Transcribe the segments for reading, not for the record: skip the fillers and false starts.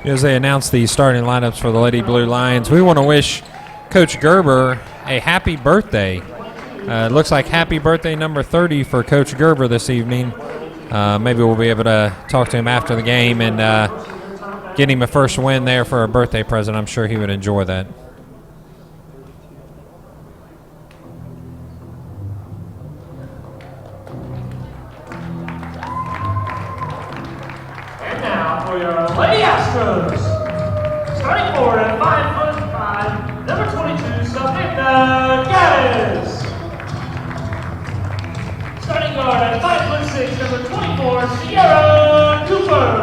As they announce the starting lineups for the Lady Blue Lions, we want to wish Coach Gerber a happy birthday. It looks like happy birthday number 30 for Coach Gerber this evening. Maybe we'll be able to talk to him after the game and get him a first win there for a birthday present. I'm sure he would enjoy that. And now for your Lady Astros. Starting forward at 5'5", number 22, Samantha Gaddis. Starting guard at 5'6", number 24, Sierra Cooper.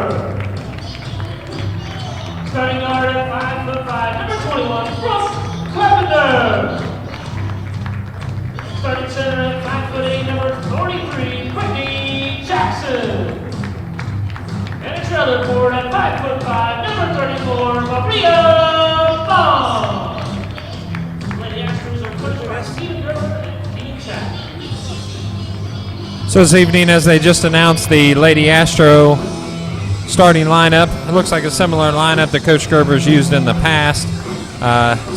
Starting guard at 5'5", number 21, Brooke Carpenter. Starting center at 5'8", number 43, Whitney Jackson. And a trailer forward at 5'5", number 34, Maria Bond. Lady Astros are coached by Stephen Gerber and Dean Chapman. So this evening, as they just announced the Lady Astro starting lineup, it looks like a similar lineup that Coach Gerber's used in the past.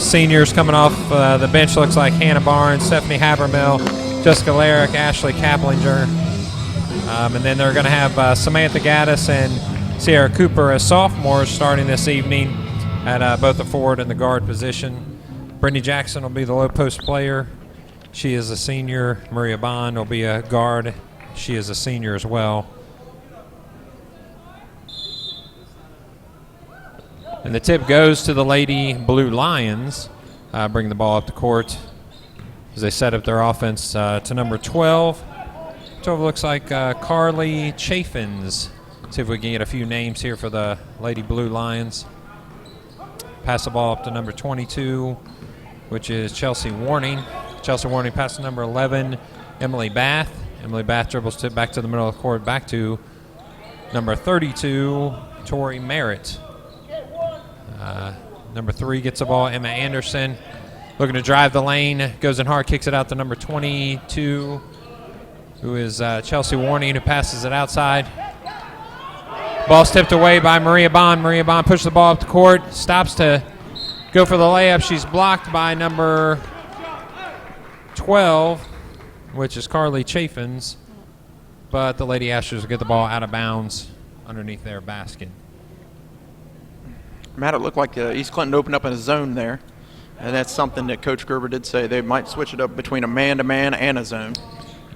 Seniors coming off the bench looks like Hannah Barnes, Stephanie Habermill, Jessica Larrick, Ashley Kaplinger. And then they're going to have Samantha Gaddis and Sierra Cooper as sophomores starting this evening at both the forward and the guard position. Brittany Jackson will be the low post player. She is a senior. Maria Bond will be a guard. She is a senior as well. And the tip goes to the Lady Blue Lions, bring the ball up the court as they set up their offense to number 12. 12 looks like Carly Chaffins. See if we can get a few names here for the Lady Blue Lions. Pass the ball up to number 22, which is Chelsea Warning. Chelsea Warning passes to number 11, Emily Bath. Emily Bath dribbles back to the middle of the court, back to number 32, Tori Merritt. Number 3 gets the ball, Emma Anderson. Looking to drive the lane, goes in hard, kicks it out to number 22, who is Chelsea Warning, who passes it outside. Ball's tipped away by Maria Bond. Maria Bond pushes the ball up the court, stops to go for the layup. She's blocked by number 12, which is Carly Chaffins, but the Lady Astros will get the ball out of bounds underneath their basket. Matt, it looked like East Clinton opened up in a zone there, and that's something that Coach Gerber did say. They might switch it up between a man-to-man and a zone.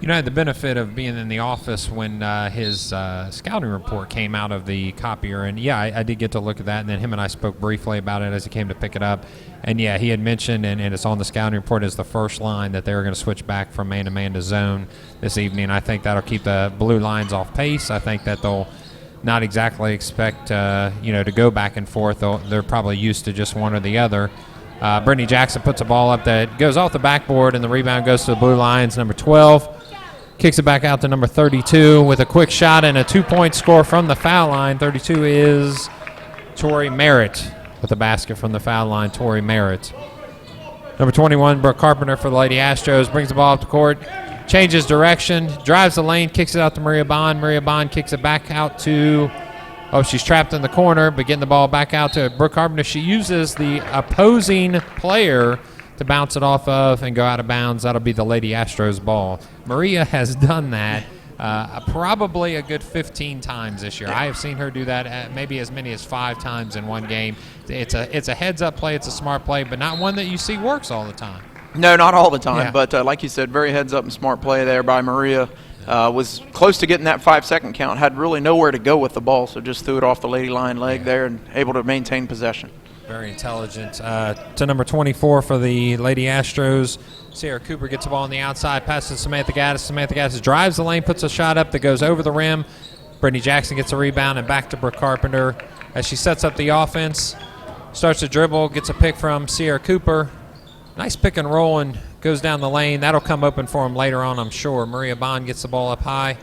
You know, I had the benefit of being in the office when his scouting report came out of the copier, and yeah, I did get to look at that, and then him and I spoke briefly about it as he came to pick it up. And yeah, he had mentioned, and it's on the scouting report as the first line, that they were going to switch back from man-to-man to zone this evening. I think that'll keep the Blue Lions off pace. I think that they'll not exactly expect to go back and forth. They're probably used to just one or the other. Brittany Jackson puts a ball up that goes off the backboard, and the rebound goes to the Blue Lions, number 12. Kicks it back out to number 32 with a quick shot and a 2-point score from the foul line. 32 is Tori Merritt with a basket from the foul line, Tori Merritt. Number 21, Brooke Carpenter for the Lady Astros, brings the ball up the court, changes direction, drives the lane, kicks it out to Maria Bond. Maria Bond kicks it back out to, she's trapped in the corner, but getting the ball back out to Brooke Carpenter. She uses the opposing player to bounce it off of and go out of bounds. That'll be the Lady Astros ball. Maria has done that probably a good 15 times this year. I have seen her do that maybe as many as 5 times in one game. It's a heads-up play. It's a smart play, but not one that you see works all the time. No, not all the time, Yeah. but like you said, very heads-up and smart play there by Maria. Was close to getting that 5-second count, had really nowhere to go with the ball, so just threw it off the Lady Lion leg there and able to maintain possession. Very intelligent. To number 24 for the Lady Astros, Sierra Cooper gets the ball on the outside, passes to Samantha Gaddis. Samantha Gaddis drives the lane, puts a shot up that goes over the rim. Brittany Jackson gets a rebound, and back to Brooke Carpenter as she sets up the offense. Starts to dribble, gets a pick from Sierra Cooper. Nice pick and roll and goes down the lane. That'll come open for him later on, I'm sure. Maria Bond gets the ball up high,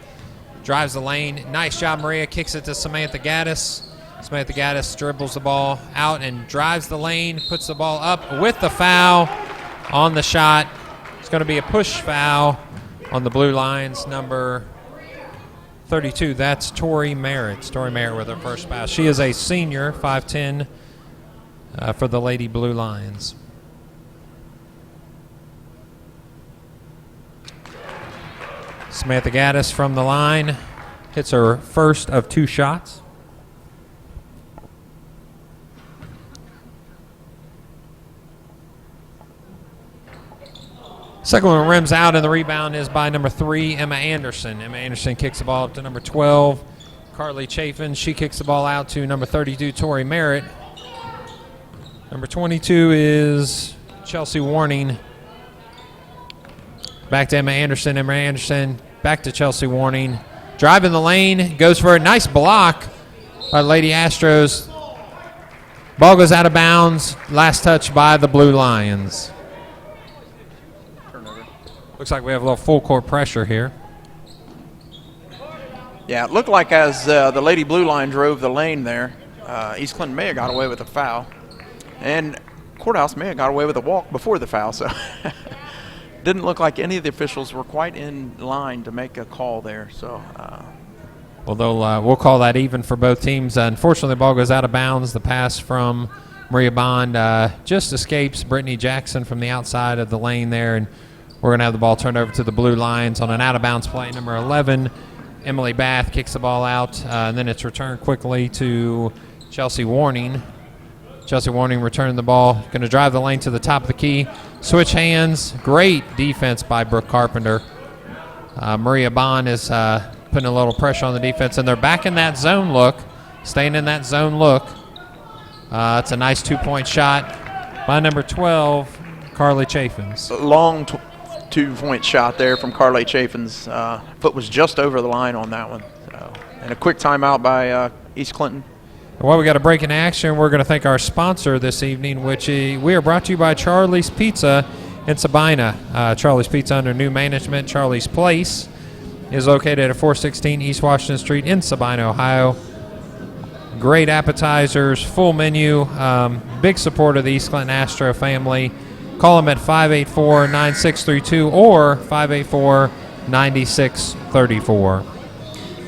drives the lane. Nice job, Maria. Kicks it to Samantha Gaddis. Samantha Gaddis dribbles the ball out and drives the lane, puts the ball up with the foul on the shot. It's going to be a push foul on the Blue Lions, number 32, that's Tori Merritt. Tori Merritt with her first foul. She is a senior, 5'10", for the Lady Blue Lions. Samantha Gaddis from the line hits her first of 2 shots. Second one rims out, and the rebound is by number 3, Emma Anderson. Emma Anderson kicks the ball up to number 12, Carly Chafin. She kicks the ball out to number 32, Tori Merritt. Number 22 is Chelsea Warning. Back to Emma Anderson. Emma Anderson back to Chelsea Warning. Driving the lane, goes for a nice block by Lady Astros. Ball goes out of bounds. Last touch by the Blue Lions. Looks like we have a little full court pressure here. Yeah, it looked like as the Lady Blue Line drove the lane there, East Clinton may have got away with a foul. And Courthouse may have got away with a walk before the foul, so didn't look like any of the officials were quite in line to make a call there. So, Although we'll call that even for both teams. Unfortunately, the ball goes out of bounds. The pass from Maria Bond just escapes Brittany Jackson from the outside of the lane there, and we're going to have the ball turned over to the Blue Lions on an out-of-bounds play. Number 11, Emily Bath kicks the ball out, and then it's returned quickly to Chelsea Warning. Chelsea Warning returning the ball, going to drive the lane to the top of the key. Switch hands. Great defense by Brooke Carpenter. Maria Bond is putting a little pressure on the defense, and they're back in that zone look, staying in that zone look. It's a nice 2-point shot by number 12, Carly Chaffins. Long 2-point shot there from Carly Chaffins. Foot was just over the line on that one. So, and a quick timeout by East Clinton. Well, we got a break in action. We're going to thank our sponsor this evening, which we are brought to you by Charlie's Pizza in Sabina. Charlie's Pizza under new management. Charlie's Place is located at 416 East Washington Street in Sabina, Ohio. Great appetizers, full menu, big support of the East Clinton Astro family. Call them at 584-9632 or 584-9634.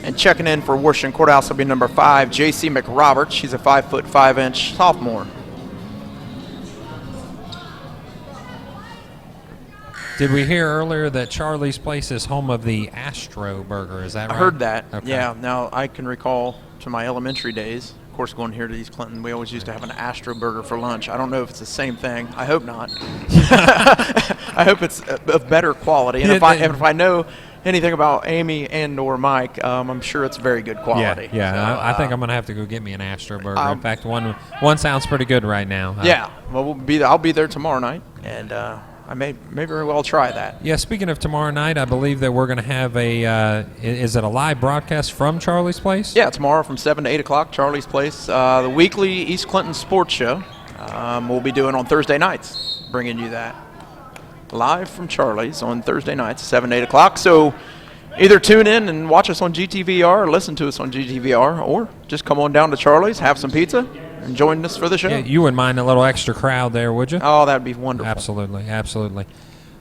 And checking in for Washington Courthouse will be number 5, J.C. McRoberts. She's a 5'5" sophomore. Did we hear earlier that Charlie's Place is home of the Astro Burger? Is that right? I heard that. Okay. Yeah. Now I can recall to my elementary days. Of course, going here to East Clinton, we always used to have an Astro Burger for lunch. I don't know if it's the same thing. I hope not. I hope it's of better quality. And if I know anything about Amy and or Mike, I'm sure it's very good quality. Yeah. So, I think I'm going to have to go get me an Astro Burger. In fact, one sounds pretty good right now. Yeah. Well, I'll be there tomorrow night, and I may very well try that. Yeah, speaking of tomorrow night, I believe that we're going to have is it a live broadcast from Charlie's Place? Yeah, tomorrow from 7 to 8 o'clock, Charlie's Place. The weekly East Clinton Sports Show we'll be doing on Thursday nights, bringing you that live from Charlie's on Thursday nights, 7 to 8 o'clock. So either tune in and watch us on GTVR or listen to us on GTVR, or just come on down to Charlie's, have some pizza, and join us for the show. Yeah, you wouldn't mind a little extra crowd there, would you? Oh, that would be wonderful. Absolutely.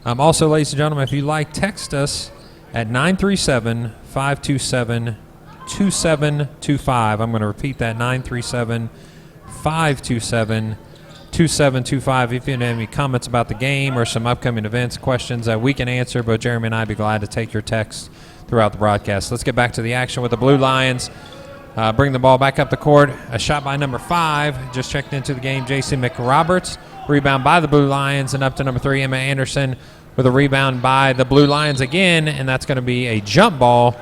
Also, ladies and gentlemen, if you like, text us at 937-527-2725. I'm going to repeat that, 937-527-2725. If you have any comments about the game or some upcoming events, questions that we can answer, both Jeremy and I would be glad to take your texts throughout the broadcast. Let's get back to the action with the Blue Lions. Bring the ball back up the court. A shot by number 5. Just checked into the game, J.C. McRoberts. Rebound by the Blue Lions, and up to number 3, Emma Anderson, with a rebound by the Blue Lions again, and that's going to be a jump ball.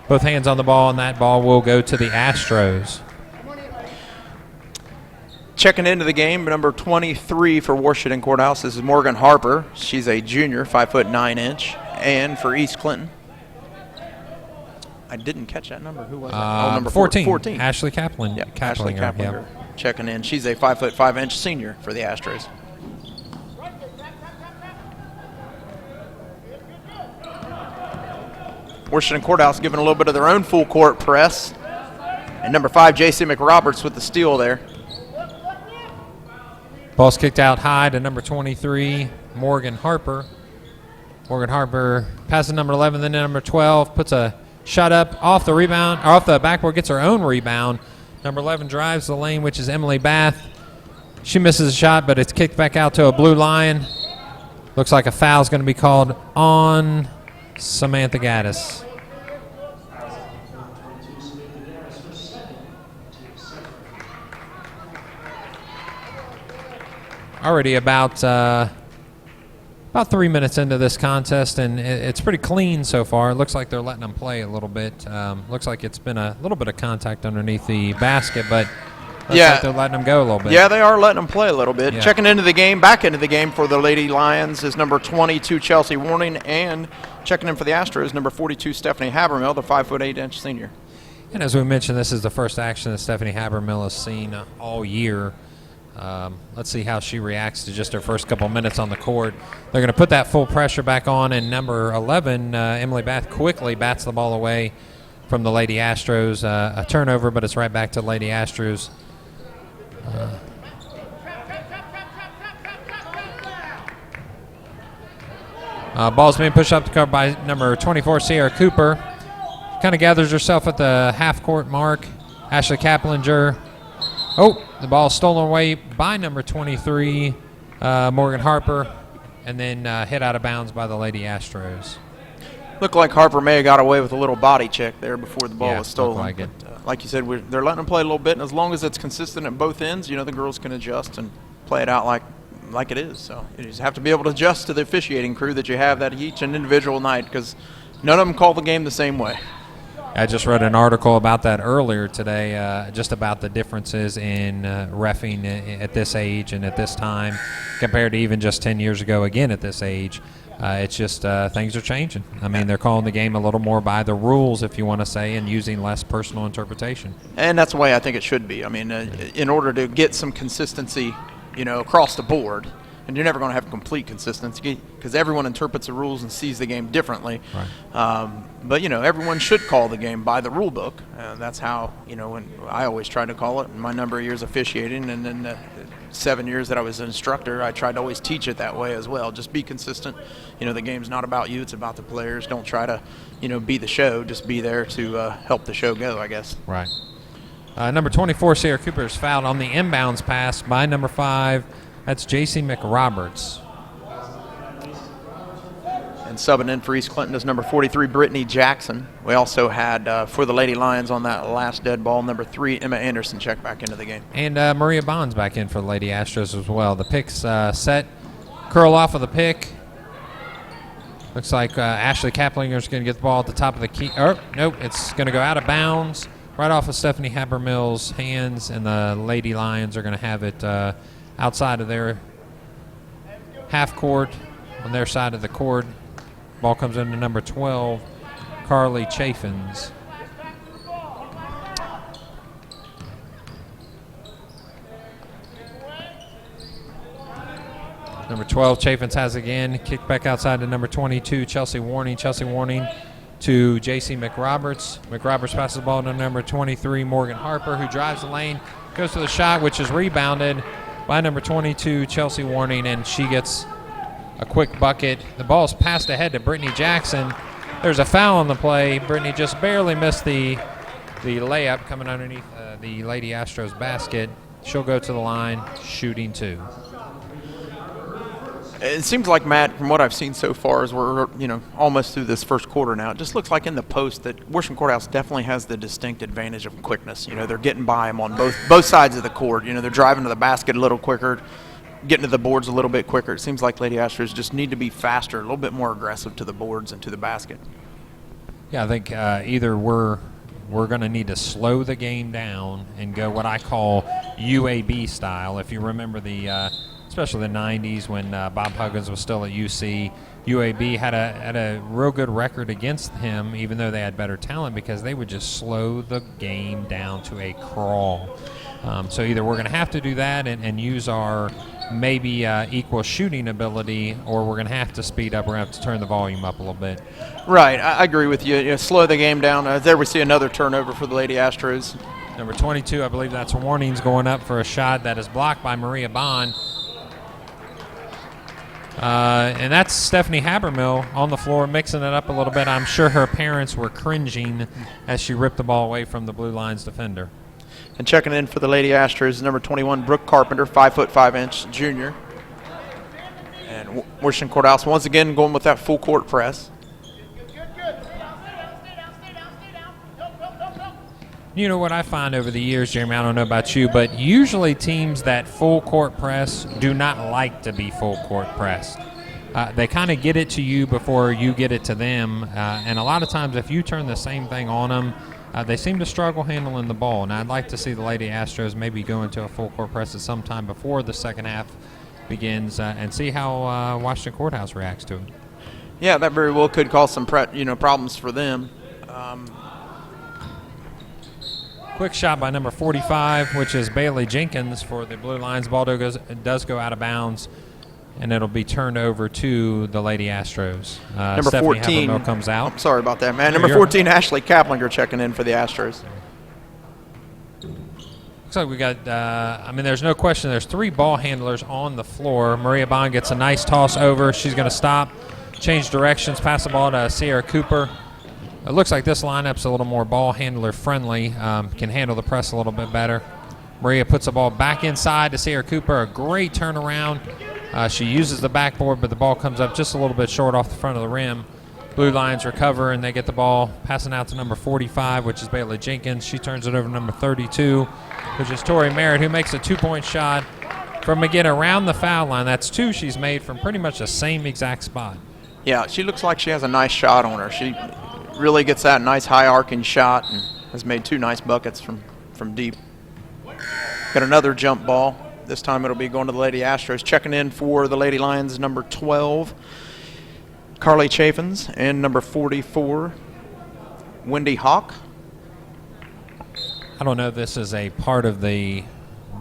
Both hands on the ball, and that ball will go to the Astros. Checking into the game, number 23 for Washington Courthouse. This is Morgan Harper. She's a junior, 5'9". And for East Clinton, I didn't catch that number. Who was that? Number 14. Ashley Kaplan. Yep, Ashley Kaplinger. Yep. Checking in. She's a 5'5" senior for the Astros. Washington Courthouse giving a little bit of their own full court press. And number 5, J.C. McRoberts with the steal there. Ball's kicked out high to number 23, Morgan Harper. Morgan Harper passes number 11, then to number 12, puts a Shot up off the rebound, or off the backboard, gets her own rebound. Number 11 drives the lane, which is Emily Bath. She misses a shot, but it's kicked back out to a Blue Lion. Looks like a foul is going to be called on Samantha Gaddis. Already about 3 minutes into this contest, and it's pretty clean so far. It looks like they're letting them play a little bit. Looks like it's been a little bit of contact underneath the basket, but looks like they're letting them go a little bit. Yeah, they are letting them play a little bit. Yeah. Checking into the game, back into the game for the Lady Lions is number 22, Chelsea Warning, and checking in for the Astros, number 42, Stephanie Habermill, the 5'8" senior. And as we mentioned, this is the first action that Stephanie Habermill has seen all year. Let's see how she reacts to just her first couple minutes on the court. They're going to put that full pressure back on, and number 11, Emily Bath, quickly bats the ball away from the Lady Astros. A turnover, but it's right back to Lady Astros. Ball's being pushed up the cover by number 24, Sierra Cooper. Kind of gathers herself at the half-court mark. Ashley Kaplinger. Oh, the ball stolen away by number 23, Morgan Harper, and then hit out of bounds by the Lady Astros. Looked like Harper may have got away with a little body check there before the ball was stolen. Like it. But, like you said, they're letting them play a little bit, and as long as it's consistent at both ends, the girls can adjust and play it out like it is. So you just have to be able to adjust to the officiating crew that you have that each and individual night, because none of them call the game the same way. I just read an article about that earlier today, just about the differences in reffing at this age and at this time compared to even just 10 years ago, again at this age. It's just things are changing. I mean, they're calling the game a little more by the rules, if you want to say, and using less personal interpretation. And that's the way I think it should be. I mean, in order to get some consistency, across the board, and you're never going to have complete consistency because everyone interprets the rules and sees the game differently. Right. But everyone should call the game by the rule book. That's how when I always try to call it. In my number of years officiating, and then the 7 years that I was an instructor, I tried to always teach it that way as well. Just be consistent. The game's not about you; it's about the players. Don't try to be the show. Just be there to help the show go, I guess. Right. Number 24, Sierra Cooper, is fouled on the inbounds pass by number 5. That's J.C. McRoberts. And subbing in for East Clinton is number 43, Brittany Jackson. We also had, for the Lady Lions on that last dead ball, number 3, Emma Anderson, checked back into the game. And Maria Bonds back in for the Lady Astros as well. The pick's set. Curl off of the pick. Looks like Ashley Kaplinger's going to get the ball at the top of the key. Oh, nope, it's going to go out of bounds right off of Stephanie Habermill's hands, and the Lady Lions are going to have it outside of their half court on their side of the court. Ball comes into number 12, Carly Chaffins. Number 12, Chaffins has again. Kicked back outside to number 22, Chelsea Warning. Chelsea Warning to J.C. McRoberts. McRoberts passes the ball to number 23, Morgan Harper, who drives the lane, goes to the shot, which is rebounded by number 22, Chelsea Warning, and she gets a quick bucket. The ball's passed ahead to Brittany Jackson. There's a foul on the play. Brittany just barely missed the layup coming underneath the Lady Astros basket. She'll go to the line, shooting 2. It seems like, Matt, from what I've seen so far, as we're almost through this first quarter now, it just looks like in the post that Worsham Courthouse definitely has the distinct advantage of quickness. They're getting by them on both sides of the court. They're driving to the basket a little quicker, getting to the boards a little bit quicker. It seems like Lady Astros just need to be faster, a little bit more aggressive to the boards and to the basket. Yeah, I think either we're going to need to slow the game down and go what I call UAB style. If you remember especially the 90s when Bob Huggins was still at UC, UAB had a real good record against him, even though they had better talent, because they would just slow the game down to a crawl. So either we're going to have to do that and use our maybe equal shooting ability, or we're going to have to speed up. We're going to have to turn the volume up a little bit. Right, I agree with you. Slow the game down. There we see another turnover for the Lady Astros. Number 22, I believe that's Warnings, going up for a shot that is blocked by Maria Bond. And that's Stephanie Habermill on the floor mixing it up a little bit. I'm sure her parents were cringing as she ripped the ball away from the Blue Lions defender. And checking in for the Lady Astros, number 21, Brooke Carpenter, 5'5" junior. And Washington Courthouse once again going with that full court press. You know what I find over the years, Jeremy, I don't know about you, but usually teams that full court press do not like to be full court pressed. They kind of get it to you before you get it to them. And a lot of times if you turn the same thing on them, they seem to struggle handling the ball. And I'd like to see the Lady Astros maybe go into a full court press at some time before the second half begins and see how Washington Courthouse reacts to it. Yeah, that very well could cause some problems for them. Quick shot by number 45, which is Bailey Jenkins for the Blue Lions. Ball does go out of bounds, and it'll be turned over to the Lady Astros. Number Stephanie 14 Habermill comes out. I'm sorry about that, man. Number 14, Ashley Kaplinger checking in for the Astros. Looks like we got, there's no question. There's 3 ball handlers on the floor. Maria Bond gets a nice toss over. She's going to stop, change directions, pass the ball to Sierra Cooper. It looks like this lineup's a little more ball handler friendly, can handle the press a little bit better. Maria puts the ball back inside to Sierra Cooper, a great turnaround. She uses the backboard, but the ball comes up just a little bit short off the front of the rim. Blue Lions recover, and they get the ball passing out to number 45, which is Bailey Jenkins. She turns it over to number 32, which is Tori Merritt, who makes a 2-point shot from, again, around the foul line. That's 2 she's made from pretty much the same exact spot. Yeah, she looks like she has a nice shot on her. She really gets that nice high arcing shot and has made 2 nice buckets from deep. Got another jump ball. This time it'll be going to the Lady Astros. Checking in for the Lady Lions, number 12, Carly Chaffins, and number 44, Wendy Hawk. I don't know if this is a part of the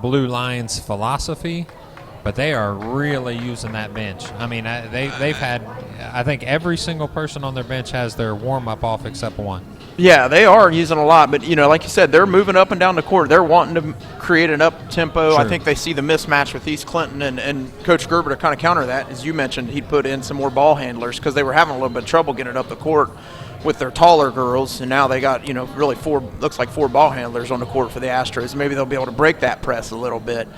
Blue Lions philosophy, but they are really using that bench. I mean, they've had, I think every single person on their bench has their warm-up off except one. Yeah, they are using a lot, but, like you said, they're moving up and down the court. They're wanting to create an up-tempo. Sure. I think they see the mismatch with East Clinton, and Coach Gerber, to kind of counter that, as you mentioned, he put in some more ball handlers because they were having a little bit of trouble getting up the court with their taller girls, and now they got, really 4 ball handlers on the court for the Astros. Maybe they'll be able to break that press a little bit.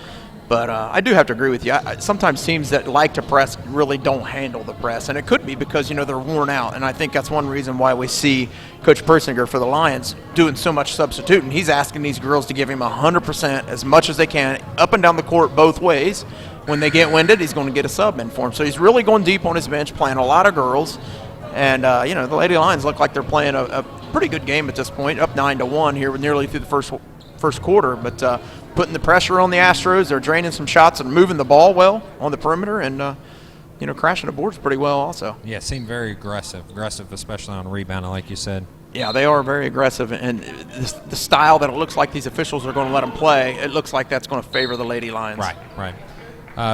But I do have to agree with you. Sometimes teams that like to press really don't handle the press, and it could be because, they're worn out. And I think that's one reason why we see Coach Persinger for the Lions doing so much substituting. He's asking these girls to give him 100% as much as they can, up and down the court both ways. When they get winded, he's going to get a sub in for him. So he's really going deep on his bench, playing a lot of girls. And, the Lady Lions look like they're playing a pretty good game at this point, up 9-1 here nearly through the first quarter. But putting the pressure on the Astros, they're draining some shots and moving the ball well on the perimeter and, crashing the boards pretty well also. Yeah, seem very aggressive, especially on rebounding, like you said. Yeah, they are very aggressive, and the style that it looks like these officials are going to let them play, it looks like that's going to favor the Lady Lions. Right.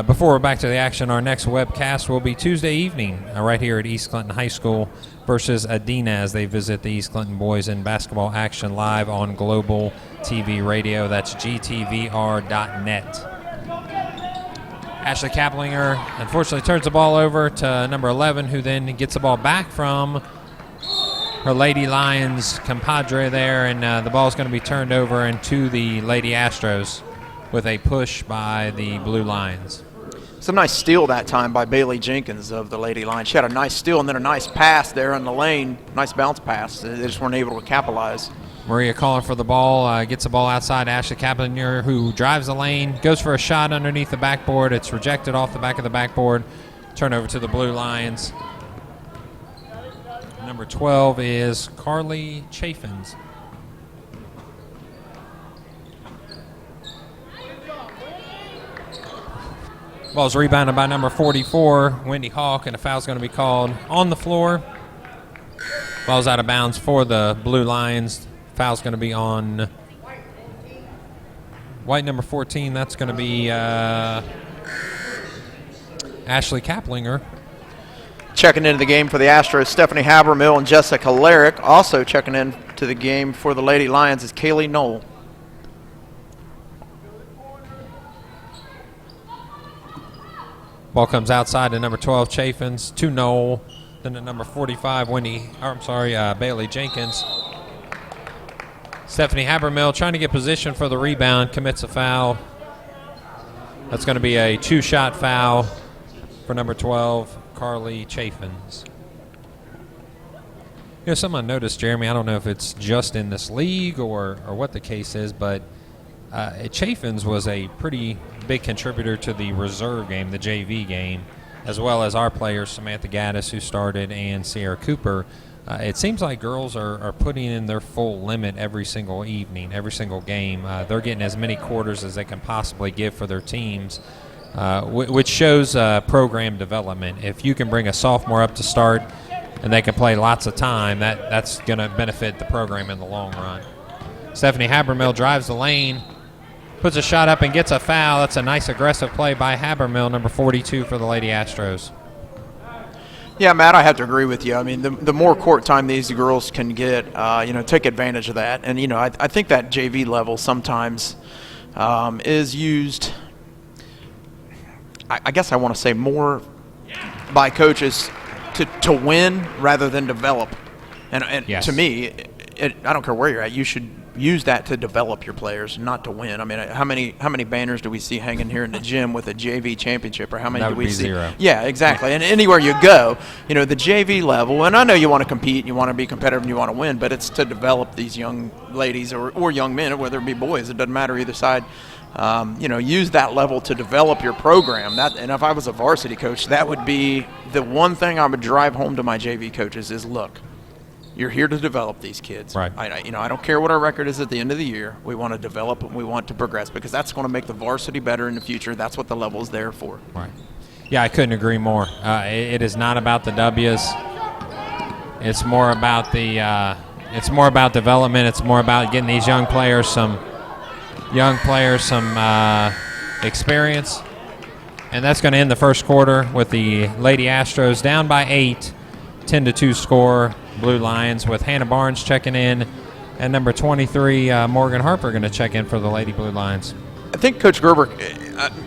Before we're back to the action, our next webcast will be Tuesday evening right here at East Clinton High School versus Adina as they visit the East Clinton boys in basketball action live on Global TV Radio. That's gtvr.net. Ashley Kaplinger unfortunately turns the ball over to number 11, who then gets the ball back from her Lady Lions compadre there, and the ball is going to be turned over into the Lady Astros with a push by the Blue Lions. It's a nice steal that time by Bailey Jenkins of the Lady Lions. She had a nice steal and then a nice pass there in the lane, nice bounce pass. They just weren't able to capitalize. Maria calling for the ball, gets the ball outside. Ashley Kaplinger, who drives the lane, goes for a shot underneath the backboard. It's rejected off the back of the backboard. Turn over to the Blue Lions. Number 12 is Carly Chaffins. Ball's rebounded by number 44, Wendy Hawk, and a foul's going to be called on the floor. Ball's out of bounds for the Blue Lions. Foul's going to be on white number 14. That's going to be Ashley Kaplinger. Checking into the game for the Astros, Stephanie Habermill and Jessica Larrick. Also checking in to the game for the Lady Lions is Kaylee Knoll. Ball comes outside to number 12, Chaffins, to Knoll, then to number 45, Bailey Jenkins. Stephanie Habermill trying to get position for the rebound, commits a foul. That's going to be a 2-shot foul for number 12, Carly Chaffins. Something I noticed, Jeremy, I don't know if it's just in this league or what the case is, but Chaffins was a pretty big contributor to the reserve game, the JV game, as well as our players, Samantha Gaddis, who started, and Sierra Cooper. It seems like girls are putting in their full limit every single evening, every single game. They're getting as many quarters as they can possibly give for their teams, which shows program development. If you can bring a sophomore up to start and they can play lots of time, that's going to benefit the program in the long run. Stephanie Habermill drives the lane, puts a shot up and gets a foul. That's a nice aggressive play by Habermill, number 42 for the Lady Astros. Yeah, Matt, I have to agree with you. I mean, the more court time these girls can get, take advantage of that. And, I think that JV level sometimes is used, I guess I want to say more by coaches to win rather than develop. And yes. To me, I don't care where you're at, you should use that to develop your players, not to win. I mean, how many banners do we see hanging here in the gym with a JV championship, or how many that do we see? 0. Yeah, exactly. And anywhere you go, the JV level, and I know you want to compete, you want to be competitive, and you want to win, but it's to develop these young ladies or young men, whether it be boys. It doesn't matter either side. Use that level to develop your program. And if I was a varsity coach, that would be the one thing I would drive home to my JV coaches is, look, you're here to develop these kids. Right. I don't care what our record is at the end of the year. We want to develop and we want to progress because that's going to make the varsity better in the future. That's what the level is there for. Right. Yeah, I couldn't agree more. It is not about the W's. It's more about it's more about development. It's more about getting these young players some experience. And that's going to end the first quarter with the Lady Astros down by 8, 10-2 score. Blue Lions with Hannah Barnes checking in, and number 23 Morgan Harper going to check in for the Lady Blue Lions. I think Coach Gerber,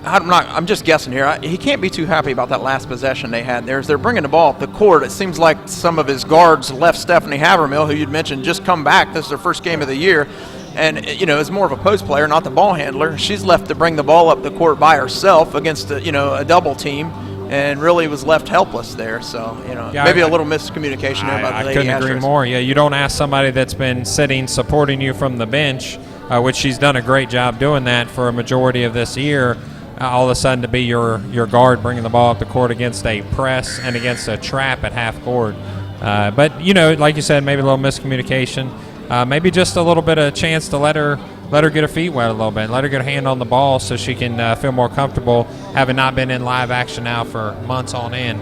I'm just guessing here, he can't be too happy about that last possession they had there. As they're bringing the ball up the court, it seems like some of his guards left Stephanie Habermill, who you'd mentioned just come back. This is her first game of the year. And, is more of a post player, not the ball handler. She's left to bring the ball up the court by herself against, a double team. And really was left helpless there. So, maybe a little miscommunication there about the Lady Astros. I couldn't agree more. Yeah, you don't ask somebody that's been sitting, supporting you from the bench, which she's done a great job doing that for a majority of this year, all of a sudden to be your guard bringing the ball up the court against a press and against a trap at half court. But, like you said, maybe a little miscommunication. Maybe just a little bit of chance to let her get her feet wet a little bit, let her get her hand on the ball so she can feel more comfortable, having not been in live action now for months on end.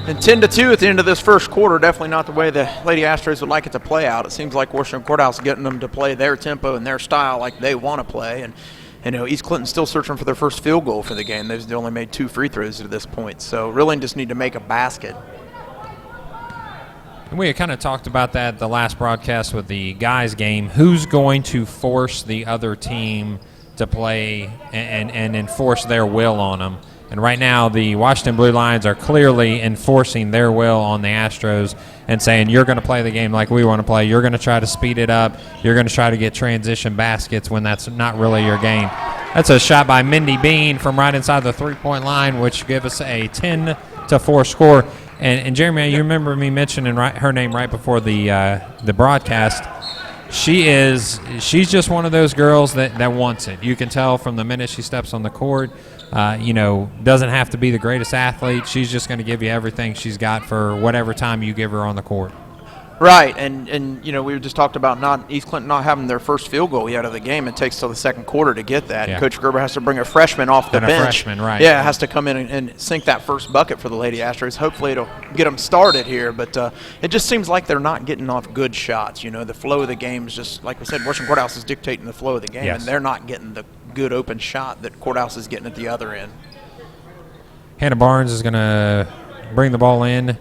And 10-2 at the end of this first quarter, definitely not the way the Lady Astros would like it to play out. It seems like Washington Courthouse is getting them to play their tempo and their style like they want to play. And East Clinton's still searching for their first field goal for the game. They've only made 2 free throws to this point, so really just need to make a basket. And we had kind of talked about that the last broadcast with the guys game. Who's going to force the other team to play and enforce their will on them? And right now the Washington Blue Lions are clearly enforcing their will on the Astros and saying, you're going to play the game like we want to play. You're going to try to speed it up. You're going to try to get transition baskets when that's not really your game. That's a shot by Mindy Bean from right inside the three-point line, which gives us a 10-4 score. And Jeremy, you remember me mentioning her name right before the broadcast. She's just one of those girls that wants it. You can tell from the minute she steps on the court. Doesn't have to be the greatest athlete. She's just going to give you everything she's got for whatever time you give her on the court. Right, and we just talked about East Clinton not having their first field goal yet of the game. It takes till the second quarter to get that. Yeah. Coach Gerber has to bring a freshman off the bench. A freshman, right. Yeah, has to come in and sink that first bucket for the Lady Astros. Hopefully it'll get them started here, but it just seems like they're not getting off good shots. The flow of the game is just, like we said, Washington Courthouse is dictating the flow of the game, yes. And they're not getting the good open shot that Courthouse is getting at the other end. Hannah Barnes is going to bring the ball in.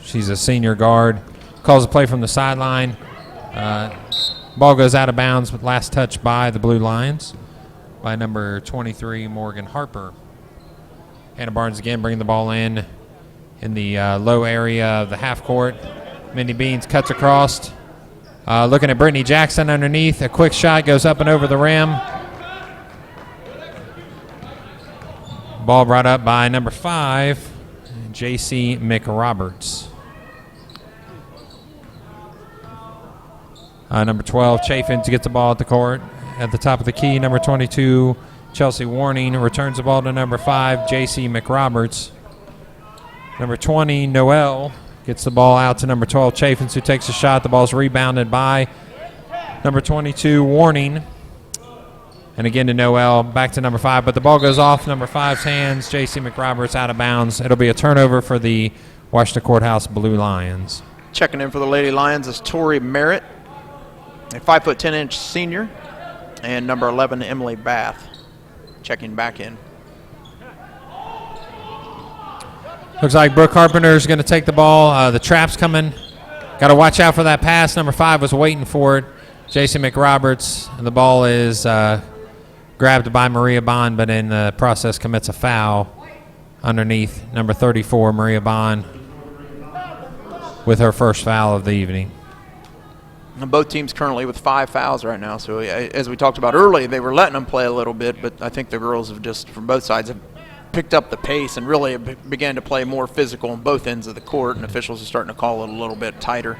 She's a senior guard. Calls a play from the sideline. Ball goes out of bounds with last touch by the Blue Lions. by number 23, Morgan Harper. Hannah Barnes again bringing the ball in the low area of the half court. Mindy Beans cuts across. Looking at Brittany Jackson underneath. A quick shot goes up and over the rim. Ball brought up by number 5, J.C. McRoberts. Number 12, Chafin to get the ball at the court. At the top of the key, number 22, Chelsea Warning returns the ball to number 5, J.C. McRoberts. Number 20, Noel, gets the ball out to number 12, Chafin, who takes a shot. The ball's rebounded by number 22, Warning. And again to Noel, back to number 5. But the ball goes off number 5's hands. J.C. McRoberts out of bounds. It'll be a turnover for the Washington Courthouse Blue Lions. Checking in for the Lady Lions is Tori Merritt, a 5'10" senior, and number 11, Emily Bath, checking back in. Looks like Brooke Carpenter is going to take the ball. The trap's coming. Got to watch out for that pass. Number 5 was waiting for it. J.C. McRoberts. And the ball is grabbed by Maria Bond, but in the process commits a foul underneath number 34, Maria Bond, with her first foul of the evening. And both teams currently with 5 fouls right now. So as we talked about earlier, they were letting them play a little bit, but I think the girls have just, from both sides, have picked up the pace and really began to play more physical on both ends of the court, and officials are starting to call it a little bit tighter.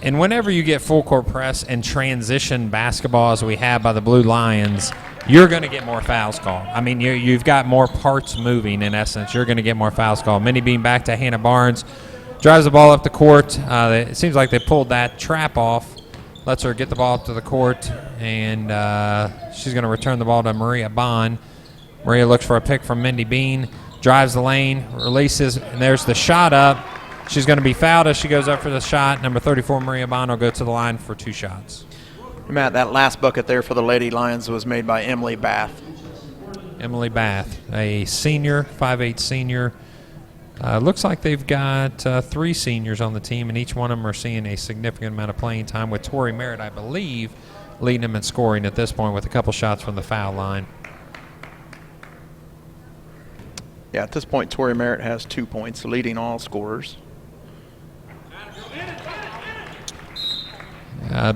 And whenever you get full court press and transition basketball as we have by the Blue Lions, you're going to get more fouls called. I mean, you've got more parts moving in essence. You're going to get more fouls called. Minnie Bean back to Hannah Barnes. Drives the ball up the court. It seems like they pulled that trap off. Lets her get the ball up to the court, and she's going to return the ball to Maria Bond. Maria looks for a pick from Mindy Bean. Drives the lane, releases, and there's the shot up. She's going to be fouled as she goes up for the shot. Number 34, Maria Bond, will go to the line for 2 shots. Matt, that last bucket there for the Lady Lions was made by Emily Bath. Emily Bath, a senior, 5'8" senior. Looks like they've got 3 seniors on the team, and each one of them are seeing a significant amount of playing time, with Tori Merritt, I believe, leading them in scoring at this point with a couple shots from the foul line. Yeah, at this point, Tori Merritt has 2 points, leading all scorers.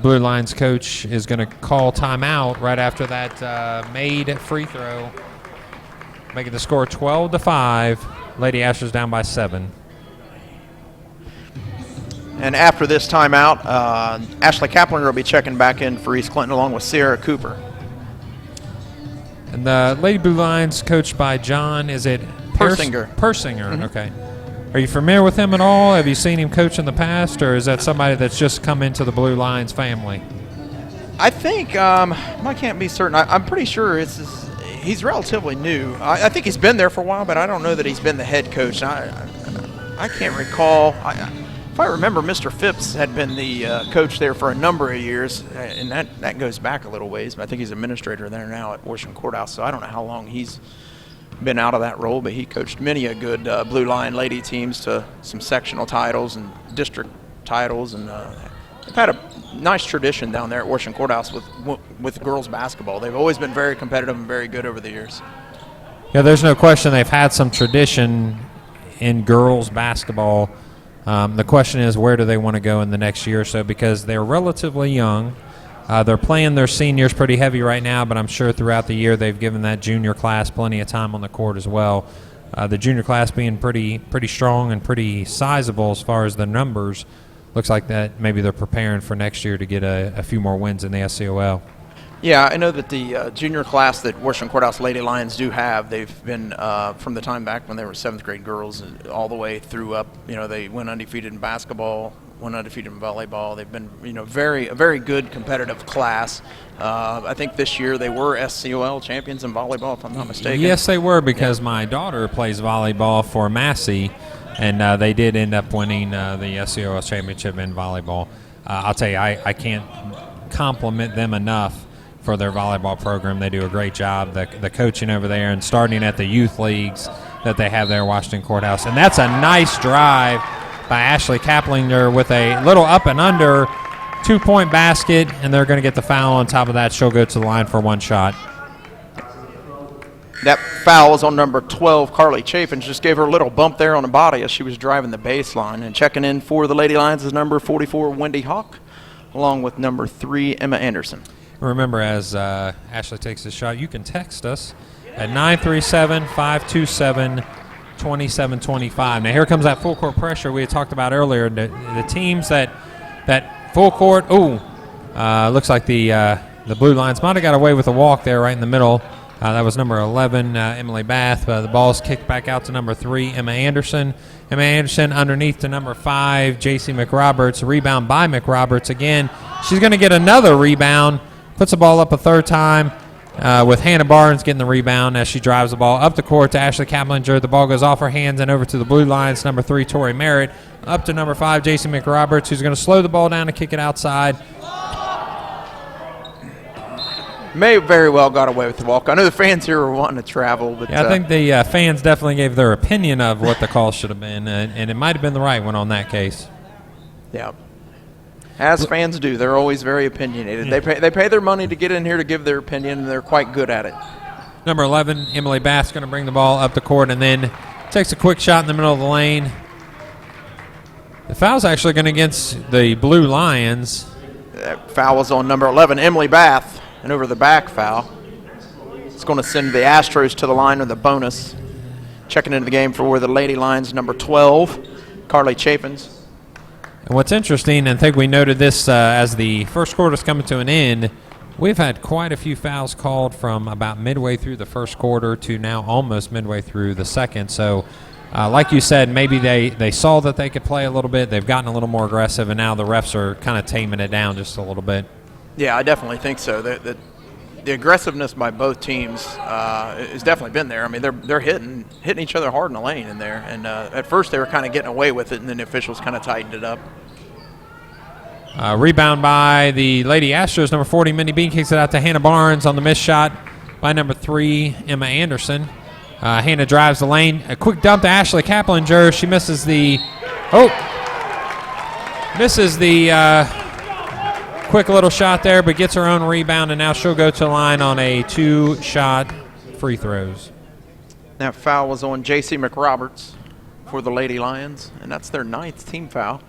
Blue Lions coach is going to call timeout right after that made free throw, making the score 12-5. Lady Ashers down by 7. And after this timeout, Ashley Kaplinger will be checking back in for East Clinton along with Sierra Cooper. And the Lady Blue Lions, coached by John, is it Persinger? Persinger, okay. Are you familiar with him at all? Have you seen him coach in the past, or is that somebody that's just come into the Blue Lions family? I think, I can't be certain. I'm pretty sure he's relatively new. I think he's been there for a while, but I don't know that he's been the head coach. I can't recall. If I remember, Mr. Phipps had been the coach there for a number of years, and that goes back a little ways. But I think he's administrator there now at Washington Courthouse, so I don't know how long he's been out of that role, but he coached many a good Blue Lion lady teams to some sectional titles and district titles, and they've had a nice tradition down there at Washington Courthouse with girls basketball. They've always been very competitive and very good over the years. Yeah, there's no question they've had some tradition in girls basketball. The question is, where do they want to go in the next year or so, because they're relatively young. They're playing their seniors pretty heavy right now, but I'm sure throughout the year they've given that junior class plenty of time on the court as well. The junior class being pretty strong and pretty sizable as far as the numbers. Looks like that maybe they're preparing for next year to get a few more wins in the SCOL. Yeah, I know that the junior class that Washington Courthouse Lady Lions do have, they've been from the time back when they were 7th grade girls all the way through up. You know, they went undefeated in basketball, went undefeated in volleyball. They've been, a very good competitive class. I think this year they were SCOL champions in volleyball, if I'm not mistaken. Yes, they were, because my daughter plays volleyball for Massey, and they did end up winning the SCOL championship in volleyball. I'll tell you, I can't compliment them enough for their volleyball program. They do a great job, the coaching over there, and starting at the youth leagues that they have there at Washington Courthouse. And that's a nice drive by Ashley Kaplinger with a little up and under 2-point basket, and they're going to get the foul on top of that. She'll go to the line for 1 shot. That foul was on number 12, Carly Chafins. Just gave her a little bump there on the body as she was driving the baseline. And checking in for the Lady Lions is number 44, Wendy Hawk, along with number 3, Emma Anderson. Remember, as Ashley takes the shot, you can text us at 937-527-2725. Now, here comes that full court pressure we had talked about earlier. The teams that full court, looks like the Blue Lions might have got away with a walk there right in the middle. That was number 11, Emily Bath. The ball's kicked back out to number 3, Emma Anderson. Emma Anderson underneath to number 5, J.C. McRoberts. Rebound by McRoberts again. She's going to get another rebound. Puts the ball up a third time with Hannah Barnes getting the rebound as she drives the ball up the court to Ashley Kaplinger. The ball goes off her hands and over to the Blue Lions. Number 3, Tori Merritt. Up to number 5, J.C. McRoberts, who's going to slow the ball down and kick it outside. May very well got away with the walk. I know the fans here were wanting to travel. But yeah, I think the fans definitely gave their opinion of what the call should have been, and it might have been the right one on that case. Yeah. As fans do, they're always very opinionated. They pay their money to get in here to give their opinion, and they're quite good at it. Number 11, Emily Bass, going to bring the ball up the court and then takes a quick shot in the middle of the lane. The foul's actually going against the Blue Lions. That foul was on number 11, Emily Bath. And over the back foul. It's going to send the Astros to the line with a bonus. Checking into the game for the Lady Lions, number 12, Carly Chafins. And what's interesting, and I think we noted this as the first quarter's coming to an end, we've had quite a few fouls called from about midway through the first quarter to now almost midway through the second. So, like you said, maybe they saw that they could play a little bit. They've gotten a little more aggressive, and now the refs are kind of taming it down just a little bit. Yeah, I definitely think so. The aggressiveness by both teams has definitely been there. I mean, they're hitting each other hard in the lane in there. And at first they were kind of getting away with it, and then the officials kind of tightened it up. Rebound by the Lady Astros. Number 40, Mindy Bean kicks it out to Hannah Barnes on the missed shot by number 3, Emma Anderson. Hannah drives the lane. A quick dump to Ashley Kaplinger. She misses the quick little shot there, but gets her own rebound, and now she'll go to the line on a 2-shot free throws. That foul was on J.C. McRoberts for the Lady Lions, and that's their 9th team foul.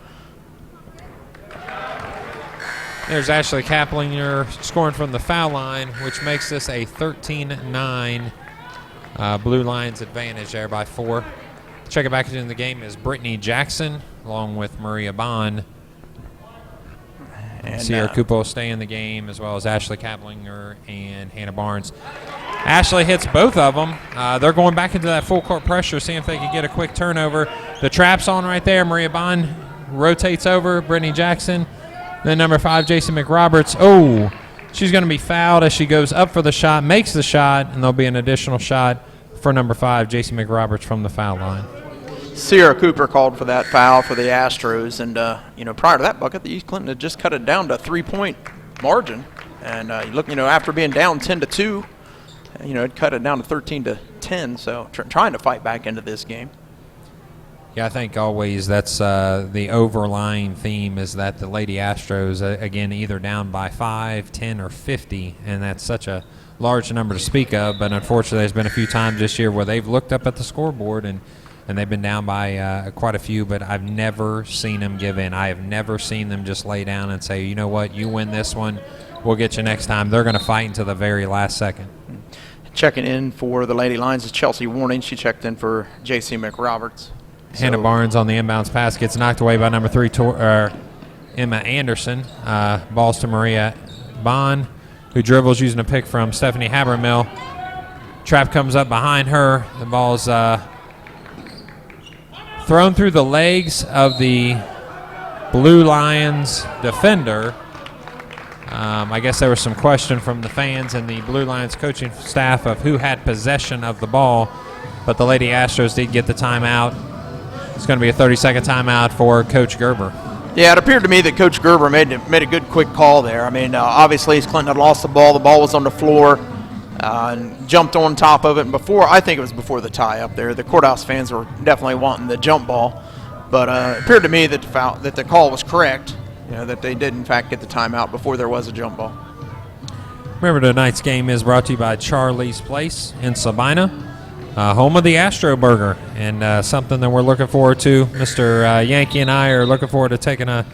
There's Ashley Kaplinger scoring from the foul line, which makes this a 13-9 Blue Lions advantage there by 4. Check it back into the game is Brittany Jackson along with Maria Bond. And Sierra Cupo stay in the game, as well as Ashley Kaplinger and Hannah Barnes. Ashley hits both of them. They're going back into that full court pressure, seeing if they can get a quick turnover. The trap's on right there. Maria Bond rotates over. Brittany Jackson. Then number 5, Jason McRoberts. Oh, she's going to be fouled as she goes up for the shot, makes the shot, and there'll be an additional shot for number 5, Jason McRoberts from the foul line. Sierra Cooper called for that foul for the Astros, and prior to that bucket, the East Clinton had just cut it down to a 3-point margin, and after being down 10-2, it cut it down to 13-10. So trying to fight back into this game. Yeah, I think always that's the overlying theme is that the Lady Astros again either down by 5, 10, or 50, and that's such a large number to speak of. But unfortunately, there's been a few times this year where they've looked up at the scoreboard and they've been down by quite a few, but I've never seen them give in. I have never seen them just lay down and say, you know what, you win this one, we'll get you next time. They're going to fight until the very last second. Checking in for the Lady Lions is Chelsea Warning. She checked in for J.C. McRoberts. Hannah Barnes on the inbounds pass gets knocked away by number 3, Emma Anderson. Balls to Maria Bond, who dribbles using a pick from Stephanie Habermill. Trap comes up behind her. The ball's thrown through the legs of the Blue Lions defender. I guess there was some question from the fans and the Blue Lions coaching staff of who had possession of the ball, but the Lady Astros did get the timeout. It's going to be a 30-second timeout for Coach Gerber. Yeah, it appeared to me that Coach Gerber made a good quick call there. I mean, obviously, East Clinton had lost the ball. The ball was on the floor and jumped on top of it. And I think it was before the tie up there, the courthouse fans were definitely wanting the jump ball. But it appeared to me that the call was correct, that they did, in fact, get the timeout before there was a jump ball. Remember, tonight's game is brought to you by Charlie's Place in Sabina, home of the Astro Burger, and something that we're looking forward to. Mr. Yankey and I are looking forward to taking a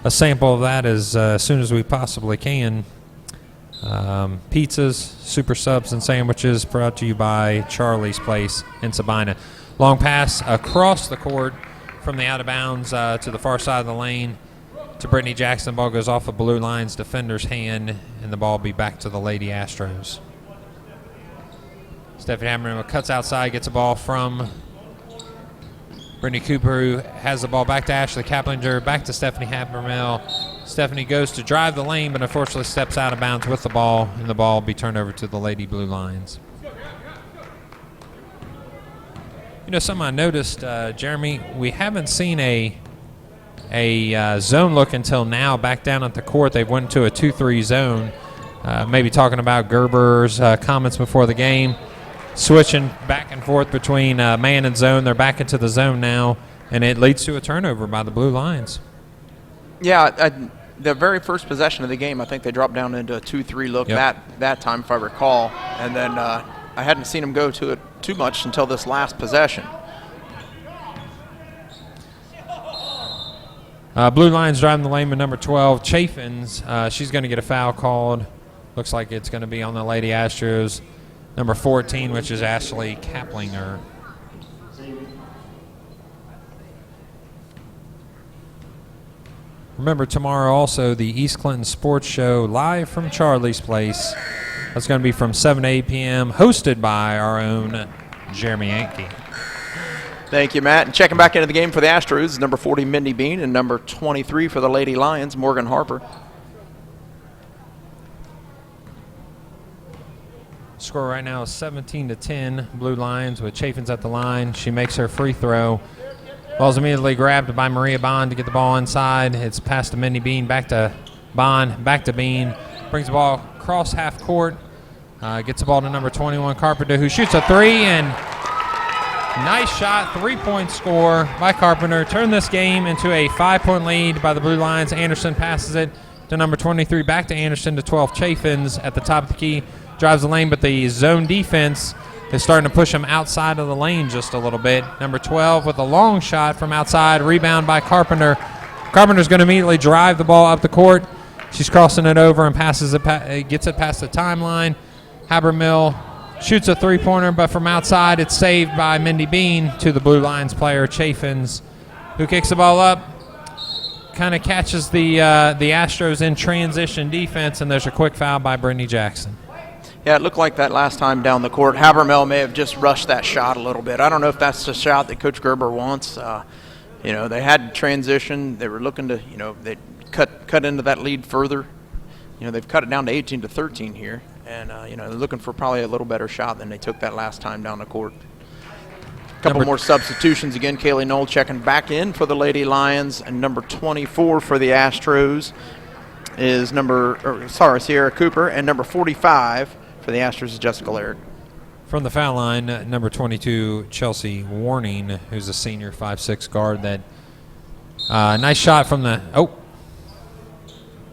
sample of that as soon as we possibly can. Pizzas, super subs, and sandwiches brought to you by Charlie's Place in Sabina. Long pass across the court from the out of bounds to the far side of the lane to Brittany Jackson. Ball goes off of Blue Line's defender's hand, and the ball will be back to the Lady Astros. Stephanie Hammerman cuts outside, gets a ball from Brittany Cooper, who has the ball back to Ashley Kaplinger, back to Stephanie Hammermill. Stephanie goes to drive the lane, but unfortunately steps out of bounds with the ball, and the ball will be turned over to the Lady Blue Lions. You know, something I noticed, Jeremy, we haven't seen a zone look until now back down at the court. They've went to a 2-3 zone, maybe talking about Gerber's comments before the game. Switching back and forth between man and zone. They're back into the zone now, and it leads to a turnover by the Blue Lions. Yeah, the very first possession of the game, I think they dropped down into a 2-3 look that time, if I recall. And then I hadn't seen them go to it too much until this last possession. Blue Lions driving the lane with number 12, Chaffins. She's going to get a foul called. Looks like it's going to be on the Lady Astros. Number 14, which is Ashley Kaplinger. Remember, tomorrow also the East Clinton Sports Show live from Charlie's Place. That's going to be from 7 to 8 p.m., hosted by our own Jeremy Yankey. Thank you, Matt. And checking back into the game for the Astros is number 40, Mindy Bean, and number 23 for the Lady Lions, Morgan Harper. Score right now is 17-10, Blue Lions with Chaffins at the line. She makes her free throw. Ball's immediately grabbed by Maria Bond to get the ball inside. It's passed to Mindy Bean, back to Bond, back to Bean. Brings the ball across half court. Gets the ball to number 21, Carpenter, who shoots a three, and nice shot, three-point score by Carpenter. Turned this game into a 5-point lead by the Blue Lions. Anderson passes it to number 23, back to Anderson to 12, Chaffins at the top of the key. Drives the lane, but the zone defense is starting to push him outside of the lane just a little bit. Number 12 with a long shot from outside, rebound by Carpenter. Carpenter's going to immediately drive the ball up the court. She's crossing it over and passes it, gets it past the timeline. Habermill shoots a three-pointer, but from outside it's saved by Mindy Bean to the Blue Lions player, Chaffins, who kicks the ball up, kind of catches the Astros in transition defense, and there's a quick foul by Brittany Jackson. Yeah, it looked like that last time down the court. Habermill may have just rushed that shot a little bit. I don't know if that's the shot that Coach Gerber wants. You know, they had transition. They were looking to, you know, they cut into that lead further. You know, they've cut it down to 18-13 here. And, you know, they're looking for probably a little better shot than they took that last time down the court. A couple more substitutions again. Kaylee Knoll checking back in for the Lady Lions. And number 24 for the Astros is Sierra Cooper. And number 45 for the Astros is Jessica Laird. From the foul line, number 22, Chelsea Warning, who's a senior 5'6" guard. That nice shot from the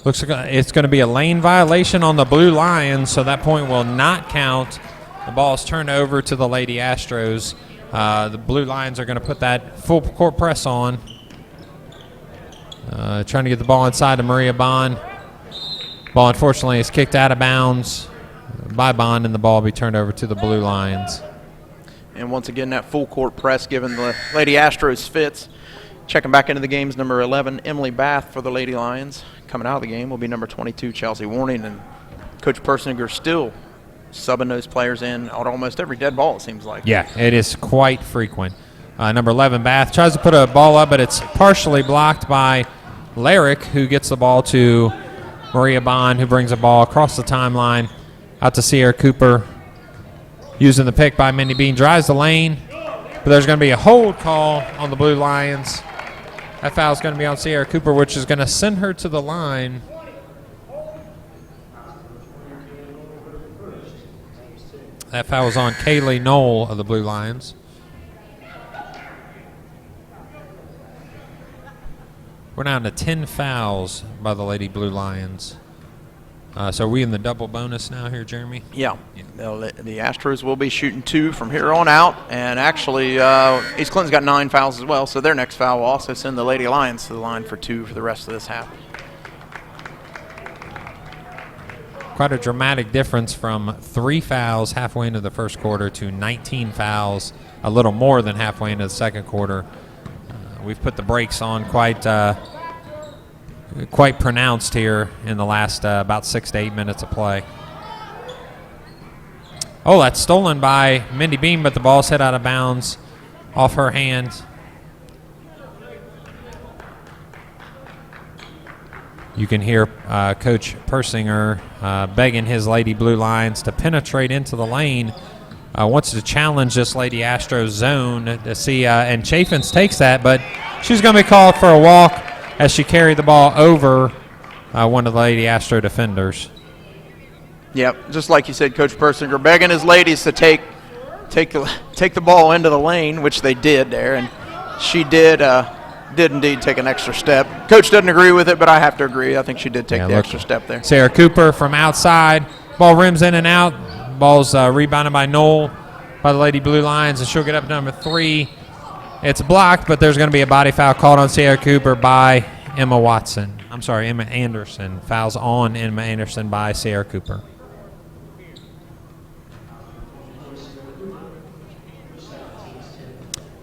looks like it's going to be a lane violation on the Blue Lions, so that point will not count. The ball is turned over to the Lady Astros. The Blue Lions are going to put that full court press on. Trying to get the ball inside to Maria Bond. Ball, unfortunately, is kicked out of bounds by Bond, and the ball will be turned over to the Blue Lions. And once again, that full court press giving the Lady Astros fits. Checking back into the games, number 11, Emily Bath for the Lady Lions. Coming out of the game will be number 22, Chelsea Warning. And Coach Persinger still subbing those players in on almost every dead ball, it seems like. Yeah, it is quite frequent. Number 11, Bath, tries to put a ball up, but it's partially blocked by Larrick, who gets the ball to Maria Bond, who brings the ball across the timeline out to Sierra Cooper. Using the pick by Mindy Bean, drives the lane, but there's going to be a hold call on the Blue Lions. That foul is going to be on Sierra Cooper, which is going to send her to the line. That foul was on Kaylee Knoll of the Blue Lions. We're down to 10 fouls by the Lady Blue Lions. So are we in the double bonus now here, Jeremy? Yeah. The Astros will be shooting 2 from here on out. And actually, East Clinton's got 9 fouls as well, so their next foul will also send the Lady Lions to the line for 2 for the rest of this half. Quite a dramatic difference from 3 fouls halfway into the first quarter to 19 fouls a little more than halfway into the second quarter. We've put the brakes on quite pronounced here in the last about 6 to 8 minutes of play. Oh, that's stolen by Mindy Beam, but the ball's hit out of bounds off her hands. You can hear Coach Persinger begging his Lady Blue Lions to penetrate into the lane. Wants to challenge this Lady Astros zone to see, and Chaffins takes that, but she's going to be called for a walk as she carried the ball over one of the Lady Astro defenders. Yep, just like you said, Coach Persinger begging his ladies to take the ball into the lane, which they did there, and she did indeed take an extra step. Coach doesn't agree with it, but I have to agree. I think she did take the extra step there. Sarah Cooper from outside, ball rims in and out. Ball's rebounded by Knoll by the Lady Blue Lions, and she'll get up to number 3. It's blocked, but there's going to be a body foul called on Sarah Cooper by Emma Anderson. Fouls on Emma Anderson by Sarah Cooper.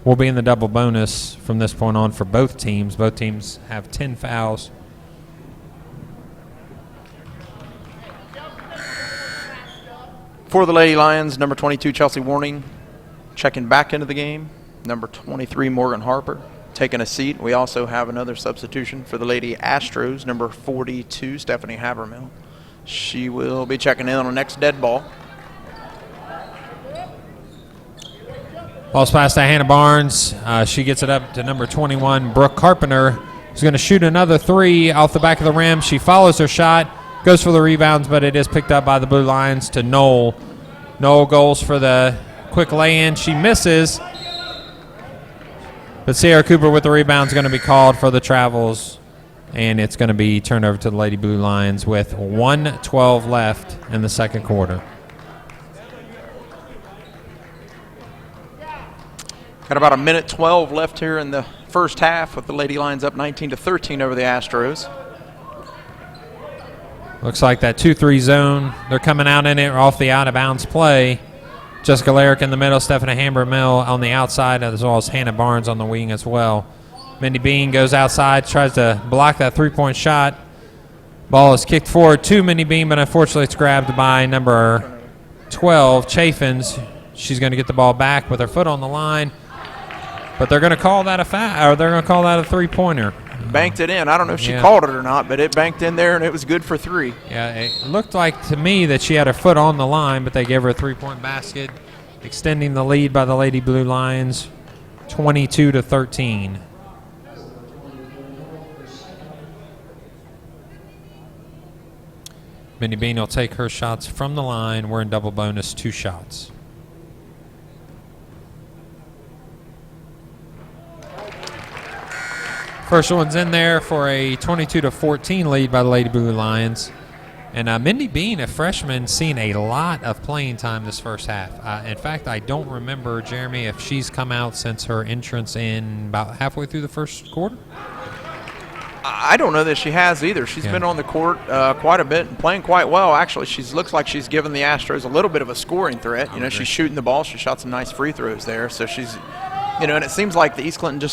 We'll be in the double bonus from this point on for both teams. Both teams have 10 fouls. For the Lady Lions, number 22, Chelsea Warning, checking back into the game. Number 23, Morgan Harper, taking a seat. We also have another substitution for the Lady Astros, number 42, Stephanie Habermill. She will be checking in on the next dead ball. Ball's passed to Hannah Barnes. She gets it up to number 21, Brooke Carpenter, who's going to shoot another 3 off the back of the rim. She follows her shot, goes for the rebounds, but it is picked up by the Blue Lions to Knoll. Knoll goes for the quick lay-in. She misses, but Sierra Cooper with the rebound is going to be called for the travels, and it's going to be turned over to the Lady Blue Lions with 1:12 left in the second quarter. Got about a minute 12 left here in the first half with the Lady Lions up 19-13 over the Astros. Looks like that 2-3 zone. They're coming out in it off the out-of-bounds play. Jessica Larrick in the middle, Stephanie Hamber-Mill on the outside, as well as Hannah Barnes on the wing as well. Mindy Bean goes outside, tries to block that three-point shot. Ball is kicked forward to Mindy Bean, but unfortunately it's grabbed by number 12, Chaffins. She's going to get the ball back with her foot on the line, but they're going to call that a foul, or they're going to call that a three-pointer. Banked it in. I don't know if she called it or not, but it banked in there, and it was good for 3. Yeah, it looked like to me that she had her foot on the line, but they gave her a three-point basket, extending the lead by the Lady Blue Lions, 22-13. Mindy Bean will take her shots from the line. We're in double bonus, 2 shots. First one's in there for a 22-14 lead by the Lady Blue Lions. And Mindy Bean, a freshman, seen a lot of playing time this first half. In fact, I don't remember, Jeremy, if she's come out since her entrance in about halfway through the first quarter. I don't know that she has either. She's been on the court quite a bit and playing quite well. Actually, she looks like she's given the Astros a little bit of a scoring threat. You know, she's shooting the ball. She shot some nice free throws there. So she's, and it seems like the East Clinton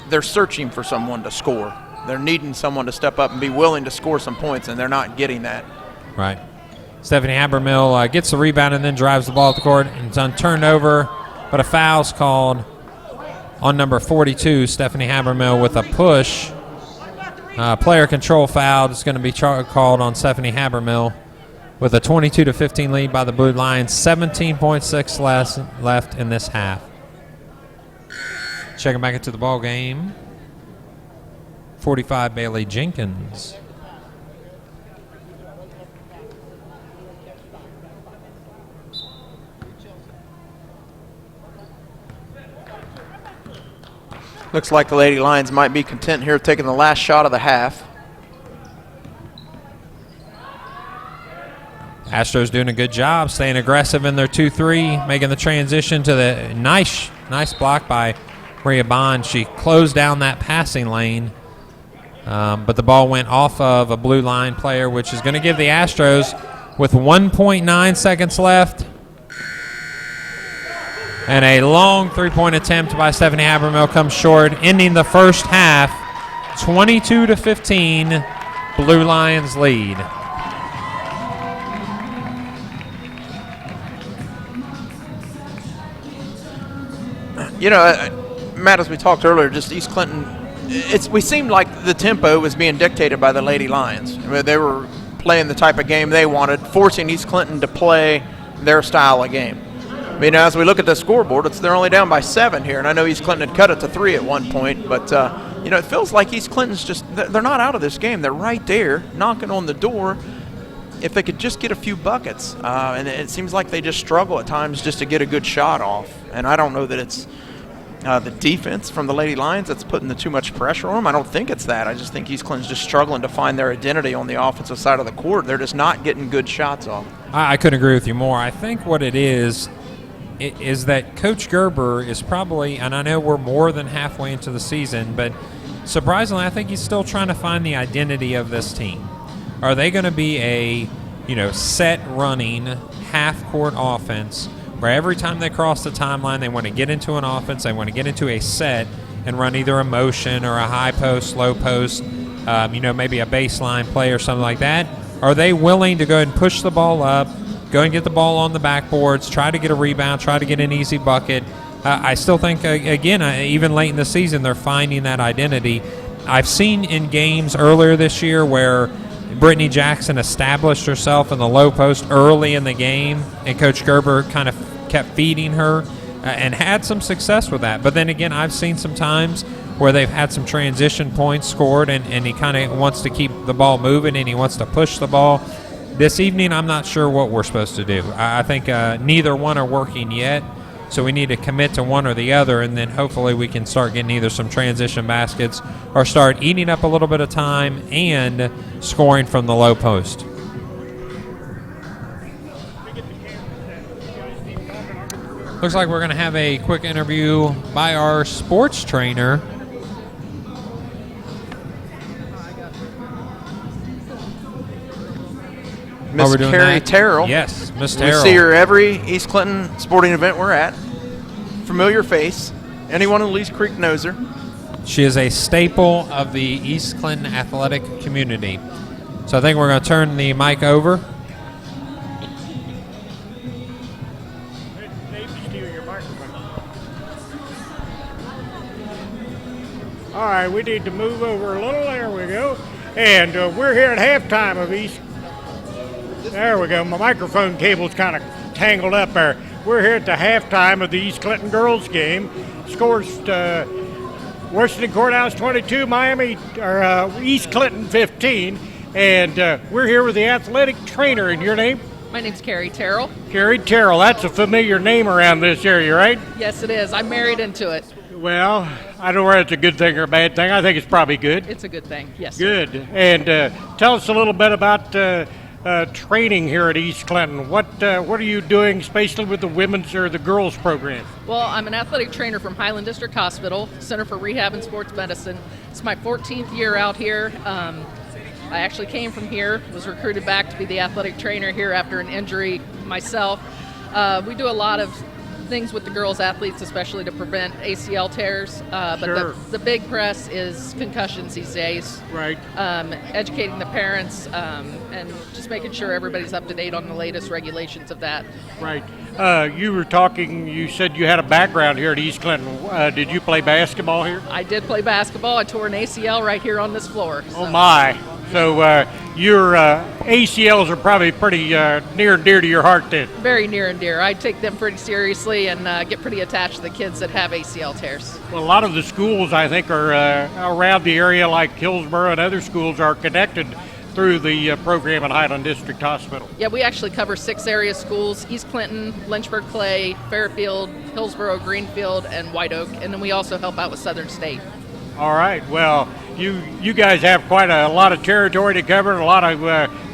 they're searching for someone to score. They're needing someone to step up and be willing to score some points, and they're not getting that. Right. Stephanie Habermill gets the rebound and then drives the ball at the court, and it's on turnover, but a foul's called on number 42, Stephanie Habermill, with a push. Player control foul is going to be called on Stephanie Habermill with a 22-15 lead by the Blue Lions. 17.6 left in this half. Checking back into the ball game, 45, Bailey Jenkins. Looks like the Lady Lions might be content here taking the last shot of the half. Astros doing a good job staying aggressive in their 2-3, making the transition to the nice block by Maria Bond. She closed down that passing lane, but the ball went off of a blue line player, which is going to give the Astros, with 1.9 seconds left, and a long three-point attempt by Stephanie Habermill comes short, ending the first half 22-15, Blue Lions lead. You know, Matt, as we talked earlier, just East Clinton, we seemed like the tempo was being dictated by the Lady Lions. I mean, they were playing the type of game they wanted, forcing East Clinton to play their style of game. I mean, as we look at the scoreboard, they're only down by 7 here, and I know East Clinton had cut it to 3 at one point, but, you know, it feels like East Clinton's just, they're not out of this game. They're right there, knocking on the door. If they could just get a few buckets, and it seems like they just struggle at times just to get a good shot off, and I don't know that it's the defense from the Lady Lions that's putting too much pressure on them. I don't think it's that. I just think East Clinton's just struggling to find their identity on the offensive side of the court. They're just not getting good shots off. I couldn't agree with you more. I think what it is that Coach Gerber is probably, and I know we're more than halfway into the season, but surprisingly, I think he's still trying to find the identity of this team. Are they going to be a, set running half-court offense where every time they cross the timeline, they want to get into an offense, they want to get into a set and run either a motion or a high post, low post, maybe a baseline play or something like that? Are they willing to go ahead and push the ball up, go and get the ball on the backboards, try to get a rebound, try to get an easy bucket? I still think, again, even late in the season, they're finding that identity. I've seen in games earlier this year where Brittany Jackson established herself in the low post early in the game, and Coach Gerber kind of kept feeding her and had some success with that. But then again, I've seen some times where they've had some transition points scored, and he kind of wants to keep the ball moving and he wants to push the ball. This evening, I'm not sure what we're supposed to do. I think neither one are working yet, so we need to commit to one or the other, and then hopefully we can start getting either some transition baskets or start eating up a little bit of time and scoring from the low post. Looks like we're going to have a quick interview by our sports trainer. Miss Carrie Terrell. Yes, Miss Terrell. We see her every East Clinton sporting event we're at. Familiar face. Anyone in Lee's Creek knows her. She is a staple of the East Clinton athletic community. So I think we're going to turn the mic over. All right, we need to move over a little. There we go. And we're here at halftime of East. There we go. My microphone cable's kind of tangled up there. We're here at the halftime of the East Clinton girls game. Scores Washington Courthouse 22, East Clinton 15. And we're here with the athletic trainer. And your name? My name's Carrie Terrell. Carrie Terrell. That's a familiar name around this area, right? Yes, it is. I'm married into it. Well, I don't know whether it's a good thing or a bad thing. I think it's probably good. It's a good thing, yes. Good. And tell us a little bit about training here at East Clinton. What are you doing, especially with the women's or the girls program? Well, I'm an athletic trainer from Highland District Hospital, Center for Rehab and Sports Medicine. It's my 14th year out here. I actually came from here, was recruited back to be the athletic trainer here after an injury myself. We do a lot of things with the girls athletes, especially to prevent ACL tears. But Sure. the big press is concussions these days. Right. Educating the parents and just making sure everybody's up to date on the latest regulations of that. Right. You said you had a background here at East Clinton. Did you play basketball here? I did play basketball. I tore an ACL right here on this floor. Oh, my. So your ACLs are probably pretty near and dear to your heart then. Very near and dear. I take them pretty seriously and get pretty attached to the kids that have ACL tears. Well, a lot of the schools, I think, are around the area, like Hillsborough and other schools, are connected through the program at Highland District Hospital. Yeah, we actually cover 6 area schools: East Clinton, Lynchburg Clay, Fairfield, Hillsborough, Greenfield, and White Oak. And then we also help out with Southern State. All right. Well, you guys have quite a lot of territory to cover, and a lot of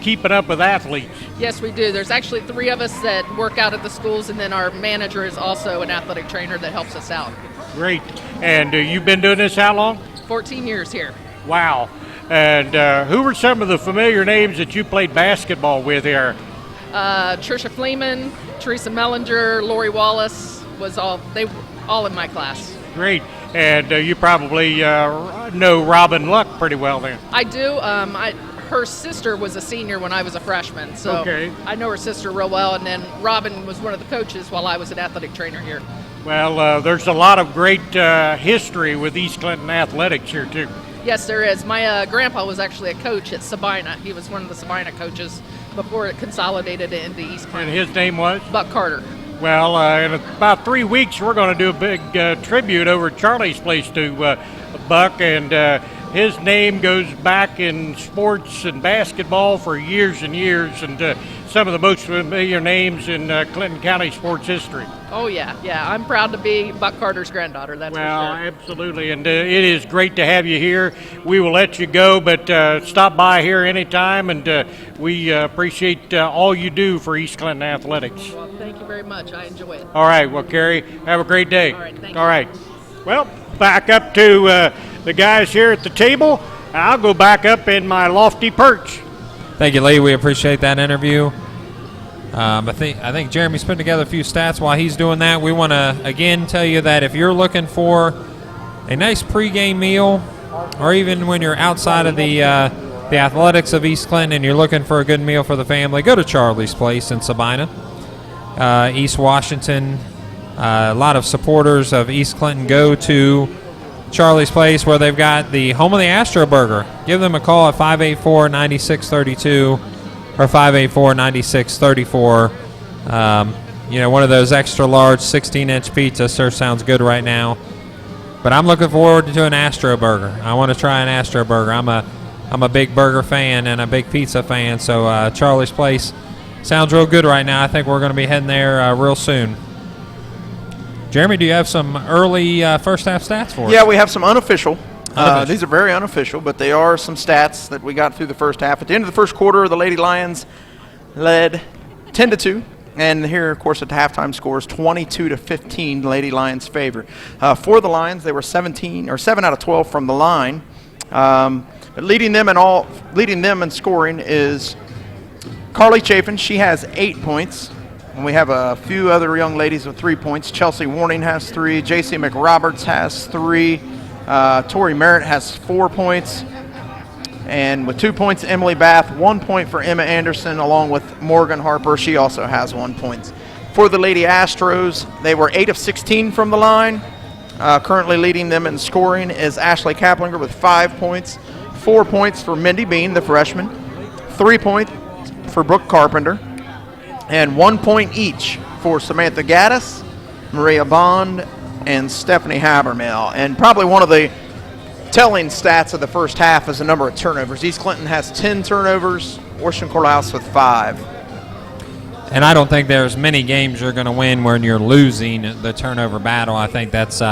keeping up with athletes. Yes, we do. There's actually 3 of us that work out at the schools, and then our manager is also an athletic trainer that helps us out. Great. And you've been doing this how long? 14 years here. Wow. And who were some of the familiar names that you played basketball with here? Tricia Fleeman, Teresa Mellinger, Lori Wallace they were all in my class. Great. And you probably know Robin Luck pretty well then. I do. Her sister was a senior when I was a freshman, so okay. I know her sister real well. And then Robin was one of the coaches while I was an athletic trainer here. Well, there's a lot of great history with East Clinton athletics here too. Yes, there is. My grandpa was actually a coach at Sabina. He was one of the Sabina coaches before it consolidated into East Clinton. And his name was? Buck Carter. Well, in about 3 weeks, we're going to do a big tribute over at Charlie's place to Buck, and his name goes back in sports and basketball for years and years, and some of the most familiar names in Clinton County sports history. Oh, yeah. I'm proud to be Buck Carter's granddaughter, that's for sure. Well, absolutely, and it is great to have you here. We will let you go, but stop by here anytime, and we appreciate all you do for East Clinton athletics. Well, thank you very much. I enjoy it. All right, well, Carrie, have a great day. All right, thank you. All right. Well, back up to the guys here at the table. I'll go back up in my lofty perch. Thank you, Lee. We appreciate that interview. I think Jeremy's putting together a few stats while he's doing that. We want to, again, tell you that if you're looking for a nice pregame meal, or even when you're outside of the athletics of East Clinton and you're looking for a good meal for the family, go to Charlie's Place in Sabina, East Washington. A lot of supporters of East Clinton go to Charlie's Place, where they've got the home of the Astro Burger. Give them a call at 584-9632 or 584-9634. One of those extra large 16-inch pizzas sure sounds good right now. But I'm looking forward to an Astro Burger. I want to try an Astro Burger. I'm a big burger fan and a big pizza fan, so Charlie's Place sounds real good right now. I think we're going to be heading there real soon. Jeremy, do you have some early first half stats for us? Yeah, we have some unofficial. These are very unofficial, but they are some stats that we got through the first half. At the end of the first quarter, the Lady Lions led 10-2. And here, of course, at the halftime scores 22-15, Lady Lions' favor. For the Lions, they were 7 out of 12 from the line. But leading them in scoring is Carly Chafin. She has 8 points. And we have a few other young ladies with 3 points. Chelsea Warning has 3. J.C. McRoberts has 3. Tori Merritt has 4 points. And with 2 points, Emily Bath, 1 point for Emma Anderson, along with Morgan Harper. She also has 1 point. For the Lady Astros, they were 8 of 16 from the line. Currently leading them in scoring is Ashley Kaplinger with 5 points. 4 points for Mindy Bean, the freshman. 3 points for Brooke Carpenter. And 1 point each for Samantha Gaddis, Maria Bond, and Stephanie Habermill. And probably one of the telling stats of the first half is the number of turnovers. East Clinton has 10 turnovers, Washington Courthouse with 5. And I don't think there's many games you're going to win when you're losing the turnover battle. I think that's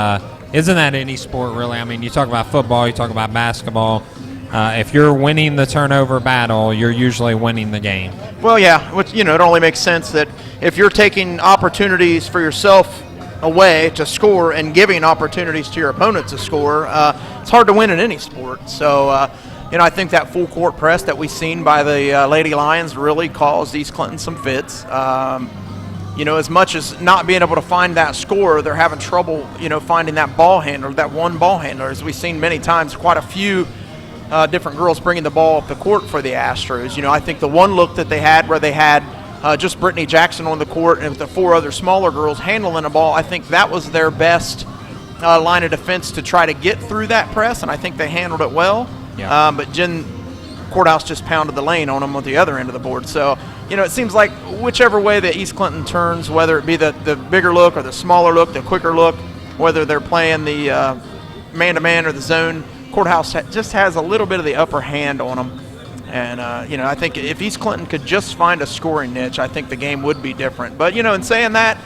isn't that any sport really? I mean, you talk about football, you talk about basketball. If you're winning the turnover battle, you're usually winning the game. Well, yeah, it only makes sense that if you're taking opportunities for yourself away to score and giving opportunities to your opponent to score, it's hard to win in any sport. So, I think that full court press that we've seen by the Lady Lions really caused East Clinton some fits. As much as not being able to find that score, they're having trouble, finding that ball handler, that one ball handler. As we've seen many times, quite a few different girls bringing the ball up the court for the Astros. I think the one look that they had where they had just Brittany Jackson on the court and with the 4 other smaller girls handling the ball, I think that was their best line of defense to try to get through that press, and I think they handled it well. Yeah. But Jen Courthouse just pounded the lane on them at the other end of the board. So, it seems like whichever way that East Clinton turns, whether it be the bigger look or the smaller look, the quicker look, whether they're playing the man-to-man or the zone, Courthouse just has a little bit of the upper hand on them. And, I think if East Clinton could just find a scoring niche, I think the game would be different. But, in saying that,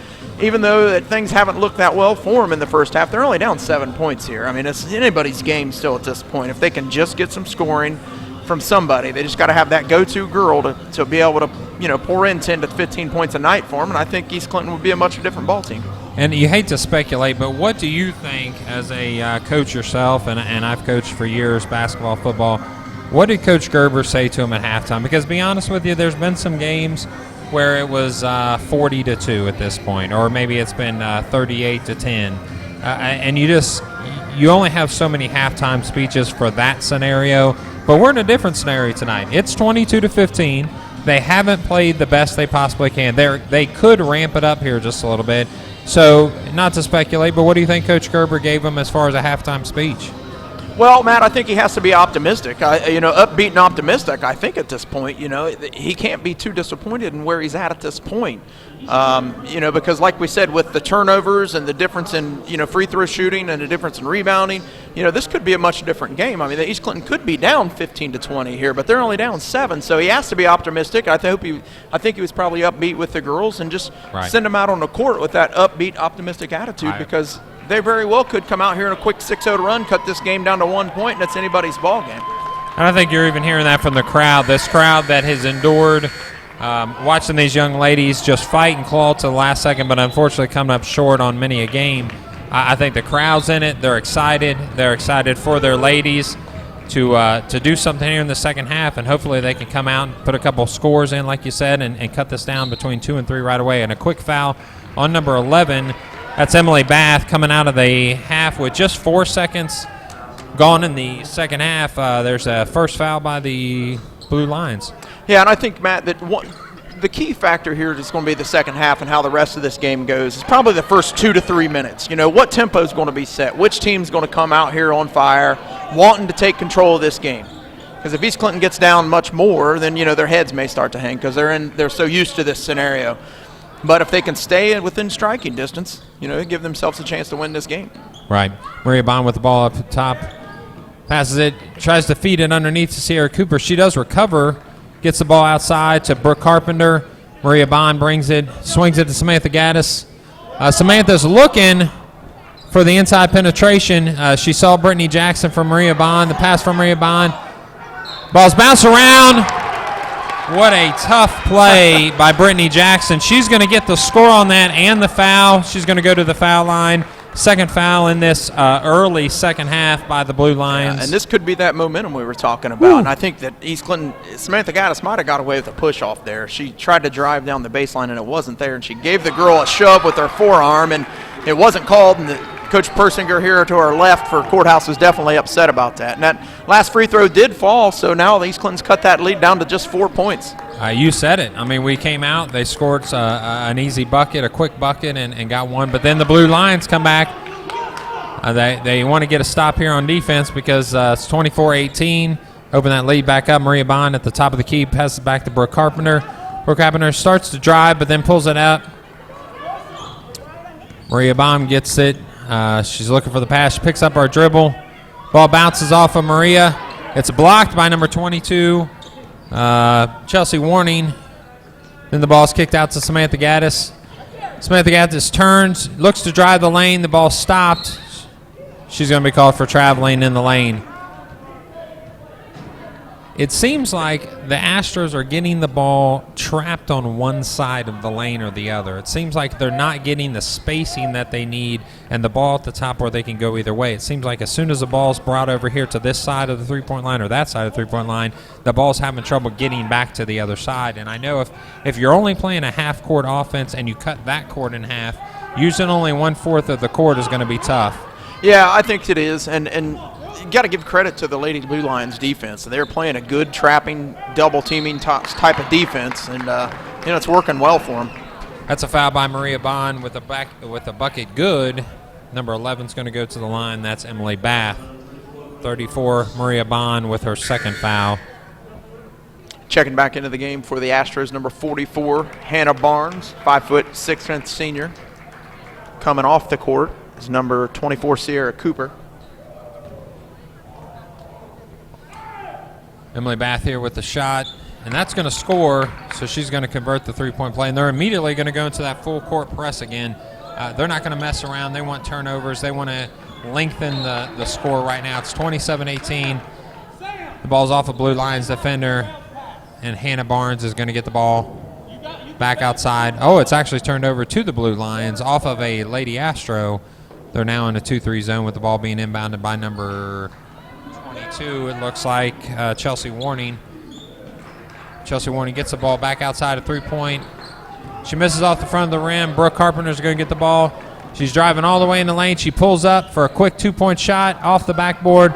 even though that things haven't looked that well for them in the first half, they're only down 7 points here. I mean, it's anybody's game still at this point. If they can just get some scoring, from somebody. They just got to have that go-to girl to be able to, pour in 10 to 15 points a night for them, and I think East Clinton would be a much different ball team. And you hate to speculate, but what do you think as a coach yourself, and I've coached for years, basketball, football, what did Coach Gerber say to him at halftime? Because to be honest with you, there's been some games where it was 40-2 at this point, or maybe it's been 38-10, and you only have so many halftime speeches for that scenario. But we're in a different scenario tonight. It's 22-15. They haven't played the best they possibly can. They could ramp it up here just a little bit. So, not to speculate, but what do you think Coach Gerber gave them as far as a halftime speech? Well, Matt, I think he has to be optimistic. Upbeat and optimistic. I think at this point, he can't be too disappointed in where he's at this point. Because like we said, with the turnovers and the difference in free throw shooting and the difference in rebounding, this could be a much different game. I mean, the East Clinton could be down 15-20 here, but they're only down 7. So he has to be optimistic. I think he was probably upbeat with the girls and just send them out on the court with that upbeat, optimistic attitude because they very well could come out here in a quick 6-0 run, cut this game down to 1 point, and it's anybody's ball game. And I think you're even hearing that from the crowd. This crowd that has endured watching these young ladies just fight and claw to the last second, but unfortunately coming up short on many a game. I think the crowd's in it. They're excited. They're excited for their ladies to do something here in the second half, and hopefully they can come out and put a couple scores in, like you said, and cut this down between 2 and 3 right away. And a quick foul on number 11. That's Emily Bath coming out of the half with just 4 seconds gone in the second half. There's a first foul by the Blue Lions. Yeah, and I think, Matt, that the key factor here is going to be the second half and how the rest of this game goes. It's probably the first 2 to 3 minutes. What tempo is going to be set? Which team's going to come out here on fire, wanting to take control of this game? Because if East Clinton gets down much more, then, their heads may start to hang because they're so used to this scenario. But if they can stay within striking distance, give themselves a chance to win this game. Right. Maria Bond with the ball up top. Passes it, tries to feed it underneath to Sierra Cooper. She does recover, gets the ball outside to Brooke Carpenter. Maria Bond brings it, swings it to Samantha Gaddis. Samantha's looking for the inside penetration. She saw Brittany Jackson from Maria Bond. The pass from Maria Bond. Ball's bounced around. What a tough play by Brittany Jackson. She's going to get the score on that and the foul. She's going to go to the foul line. Second foul in this early second half by the Blue Lions. Yeah, and this could be that momentum we were talking about. And I think that East Clinton, Samantha Gaddis might have got away with a push off there. She tried to drive down the baseline and it wasn't there. And she gave the girl a shove with her forearm and it wasn't called. And Coach Persinger here to our left for Courthouse was definitely upset about that. And that last free throw did fall, so now the East Clinton's cut that lead down to just 4 points. You said it. I mean, we came out, they scored an easy bucket, a quick bucket, and got one. But then the Blue Lions come back. They want to get a stop here on defense because it's 24-18. Open that lead back up. Maria Bond at the top of the key, passes back to Brooke Carpenter. Brooke Carpenter starts to drive, but then pulls it out. Maria Bond gets it. She's looking for the pass. She picks up our dribble. Ball bounces off of Maria. It's blocked by number 22, Chelsea Warning. Then the ball's kicked out to Samantha Gaddis. Samantha Gaddis turns, looks to drive the lane. The ball stopped. She's going to be called for traveling in the lane. It seems like the Astros are getting the ball trapped on one side of the lane or the other. It seems like they're not getting the spacing that they need and the ball at the top where they can go either way. It seems like as soon as the ball's brought over here to this side of the three-point line or that side of the three-point line, the ball's having trouble getting back to the other side. And I know if you're only playing a half-court offense and you cut that court in half, using only 1/4 of the court is going to be tough. Yeah, I think it is. And you got to give credit to the Lady Blue Lions defense. They're playing a good trapping, double teaming type of defense, and it's working well for them. That's a foul by Maria Bond with a bucket good. Number 11 is going to go to the line. That's Emily Bath. 34, Maria Bond with her second foul. Checking back into the game for the Astros, number 44, Hannah Barnes, 5'6" senior. Coming off the court is number 24, Sierra Cooper. Emily Bath here with the shot, and that's going to score, so she's going to convert the three-point play. And they're immediately going to go into that full-court press again. They're not going to mess around. They want turnovers. They want to lengthen the score right now. It's 27-18. The ball's off a Blue Lions defender, and Hannah Barnes is going to get the ball back outside. Oh, it's actually turned over to the Blue Lions off of a Lady Astro. They're now in a 2-3 zone with the ball being inbounded by number 22, it looks like, Chelsea Warning. Chelsea Warning gets the ball back outside a three-point. She misses off the front of the rim. Brooke Carpenter's going to get the ball. She's driving all the way in the lane. She pulls up for a quick two-point shot off the backboard.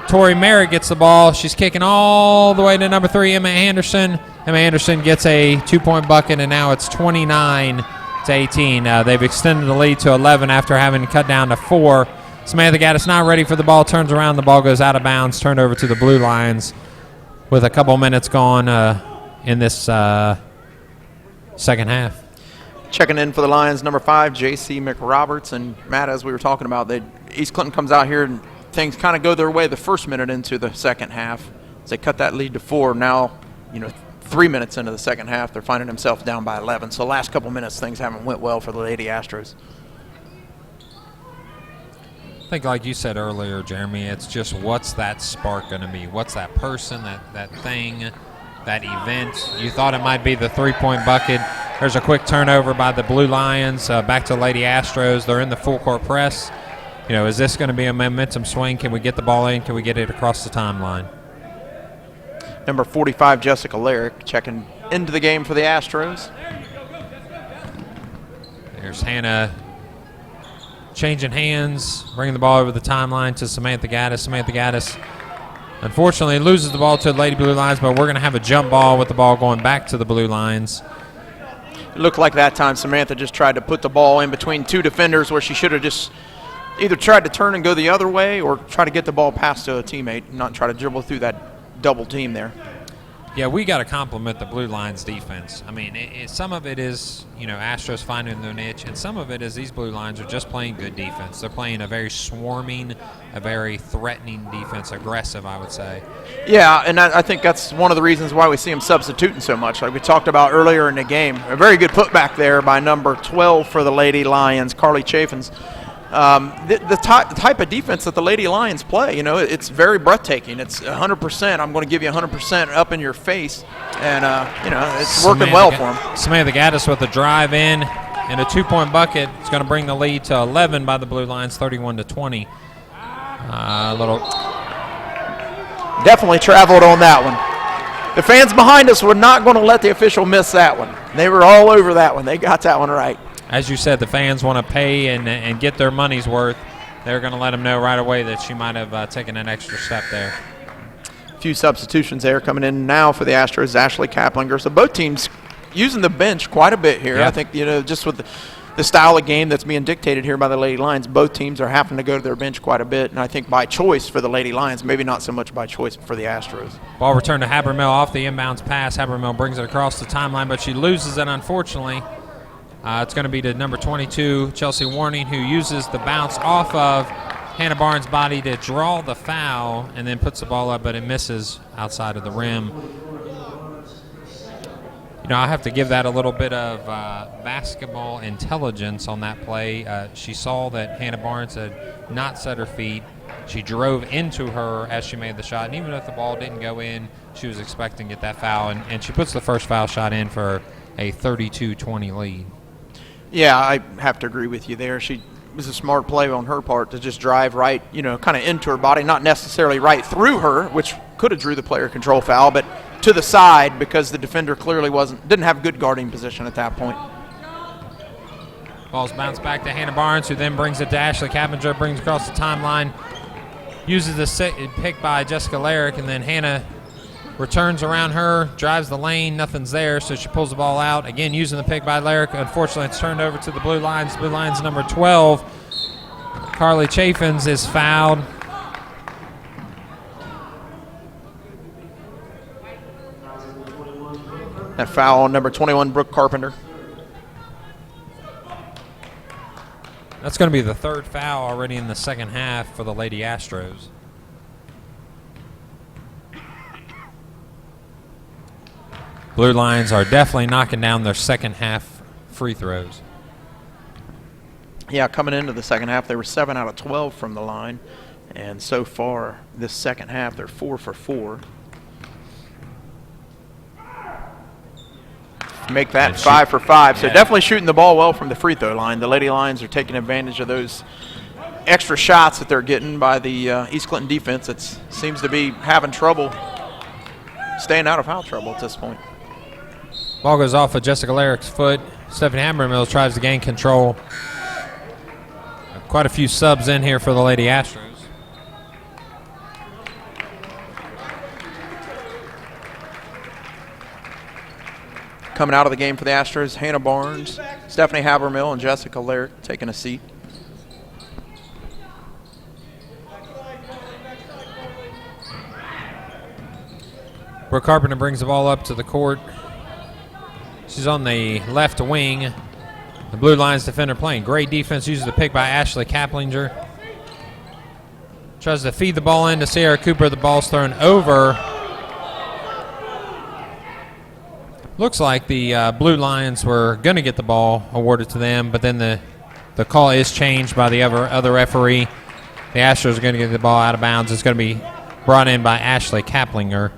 Tori Merritt gets the ball. She's kicking all the way to number 3, Emma Anderson. Emma Anderson gets a two-point bucket, and now it's 29-18. They've extended the lead to 11 after having cut down to 4. Samantha Gaddis not ready for the ball. Turns around. The ball goes out of bounds. Turned over to the Blue Lions with a couple minutes gone in this second half. Checking in for the Lions, number 5, J.C. McRoberts. And, Matt, as we were talking about, East Clinton comes out here and things kind of go their way the first minute into the second half. As they cut that lead to 4. Now, 3 minutes into the second half, they're finding themselves down by 11. So the last couple minutes, things haven't went well for the Lady Astros. I think like you said earlier, Jeremy, it's just what's that spark going to be? What's that person, that thing, that event? You thought it might be the three-point bucket. There's a quick turnover by the Blue Lions back to Lady Astros. They're in the full-court press. Is this going to be a momentum swing? Can we get the ball in? Can we get it across the timeline? Number 45, Jessica Larrick, checking into the game for the Astros. There's Hannah changing hands, bringing the ball over the timeline to Samantha Gaddis. Samantha Gaddis, unfortunately, loses the ball to the Lady Blue Lions, but we're going to have a jump ball with the ball going back to the Blue Lions. It looked like that time Samantha just tried to put the ball in between two defenders where she should have just either tried to turn and go the other way or try to get the ball past to a teammate and not try to dribble through that double team there. Yeah, we got to compliment the Blue Lions defense. I mean, some of it is, Astros finding their niche, and some of it is these Blue Lions are just playing good defense. They're playing a very swarming, a very threatening defense, aggressive, I would say. Yeah, and I think that's one of the reasons why we see them substituting so much. Like we talked about earlier in the game, a very good putback there by number 12 for the Lady Lions, Carly Chaffins. The type of defense that the Lady Lions play, it's very breathtaking. It's 100%. I'm going to give you 100% up in your face, and it's working well for them. Samantha Gaddis with a drive in and a two-point bucket. It's going to bring the lead to 11 by the Blue Lions, 31-20. Definitely traveled on that one. The fans behind us were not going to let the official miss that one. They were all over that one. They got that one right. As you said, the fans want to pay and get their money's worth. They're going to let them know right away that she might have taken an extra step there. A few substitutions there coming in now for the Astros. Ashley Kaplinger. So both teams using the bench quite a bit here. Yeah. I think, just with the style of game that's being dictated here by the Lady Lions, both teams are having to go to their bench quite a bit. And I think by choice for the Lady Lions, maybe not so much by choice for the Astros. Ball returned to Habermill off the inbounds pass. Habermill brings it across the timeline, but she loses it, unfortunately. It's going to be to number 22, Chelsea Warning, who uses the bounce off of Hannah Barnes' body to draw the foul and then puts the ball up, but it misses outside of the rim. I have to give that a little bit of basketball intelligence on that play. She saw that Hannah Barnes had not set her feet. She drove into her as she made the shot, and even if the ball didn't go in, she was expecting to get that foul, and she puts the first foul shot in for a 32-20 lead. Yeah, I have to agree with you there. It was a smart play on her part to just drive right, kind of into her body, not necessarily right through her, which could have drew the player control foul, but to the side because the defender clearly didn't have good guarding position at that point. Ball's bounced back to Hannah Barnes, who then brings it to Ashley Capinger, brings across the timeline, uses the pick by Jessica Larrick, and then Hannah returns around her, drives the lane, nothing's there, so she pulls the ball out. Again, using the pick by Larrick. Unfortunately, it's turned over to the Blue Lions. Blue Lions number 12, Carly Chaffins, is fouled. That foul on number 21, Brooke Carpenter. That's going to be the third foul already in the second half for the Lady Astros. Blue Lions are definitely knocking down their second half free throws. Yeah, coming into the second half, they were 7 out of 12 from the line. And so far, this second half, they're 4 for 4. Make that 5 for 5. So definitely shooting the ball well from the free throw line. The Lady Lions are taking advantage of those extra shots that they're getting by the East Clinton defense that seems to be having trouble staying out of foul trouble at this point. Ball goes off of Jessica Larrick's foot. Stephanie Hammermills tries to gain control. Quite a few subs in here for the Lady Astros. Coming out of the game for the Astros, Hannah Barnes, Stephanie Habermill, and Jessica Larrick taking a seat. Brooke Carpenter brings the ball up to the court. She's on the left wing. The Blue Lions defender playing great defense, uses the pick by Ashley Kaplinger. Tries to feed the ball into Sierra Cooper. The ball's thrown over. Looks like the Blue Lions were going to get the ball awarded to them, but then the call is changed by the other referee. The Astros are going to get the ball out of bounds. It's going to be brought in by Ashley Kaplinger.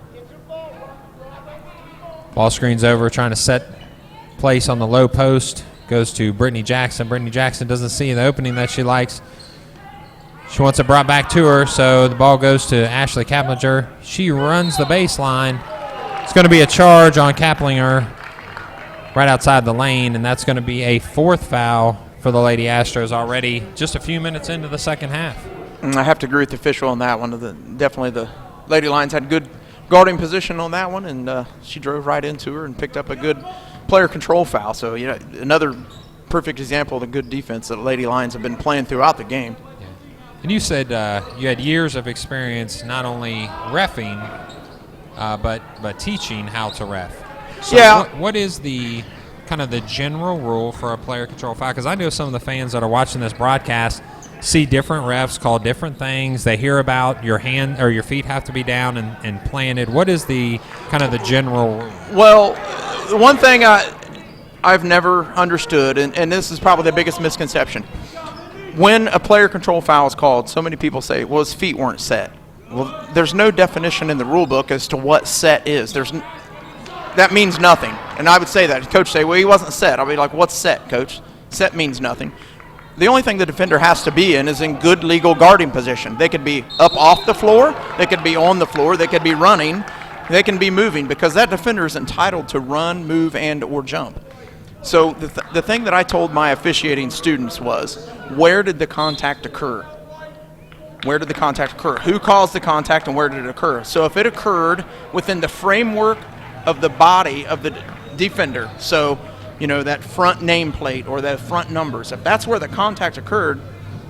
Ball screens over, trying to set place on the low post. Goes to Brittany Jackson. Brittany Jackson doesn't see the opening that she likes. She wants it brought back to her, so the ball goes to Ashley Kaplinger. She runs the baseline. It's going to be a charge on Kaplinger right outside the lane, and that's going to be a 4th foul for the Lady Astros already just a few minutes into the second half. I have to agree with the official on that one. Definitely the Lady Lions had good guarding position on that one, and she drove right into her and picked up a good player control foul. So, another perfect example of the good defense that the Lady Lions have been playing throughout the game. Yeah. And you said you had years of experience not only reffing, but teaching how to ref. So yeah. What is the kind of the general rule for a player control foul? Because I know some of the fans that are watching this broadcast see different refs call different things. They hear about your hand or your feet have to be down and planted. What is the kind of the general rule? Well, the one thing I've never understood, and this is probably the biggest misconception, when a player control foul is called, so many people say, well, his feet weren't set. Well, there's no definition in the rule book as to what set is. That means nothing. And I would say that. Coach say, well, he wasn't set. I'll be like, what's set, coach? Set means nothing. The only thing the defender has to be in is in good legal guarding position. They could be up off the floor. They could be on the floor. They could be running. They can be moving, because that defender is entitled to run, move, and or jump. So the thing that I told my officiating students was, where did the contact occur? Where did the contact occur? Who caused the contact and where did it occur? So if it occurred within the framework of the body of the defender, so that front nameplate or the front numbers, if that's where the contact occurred,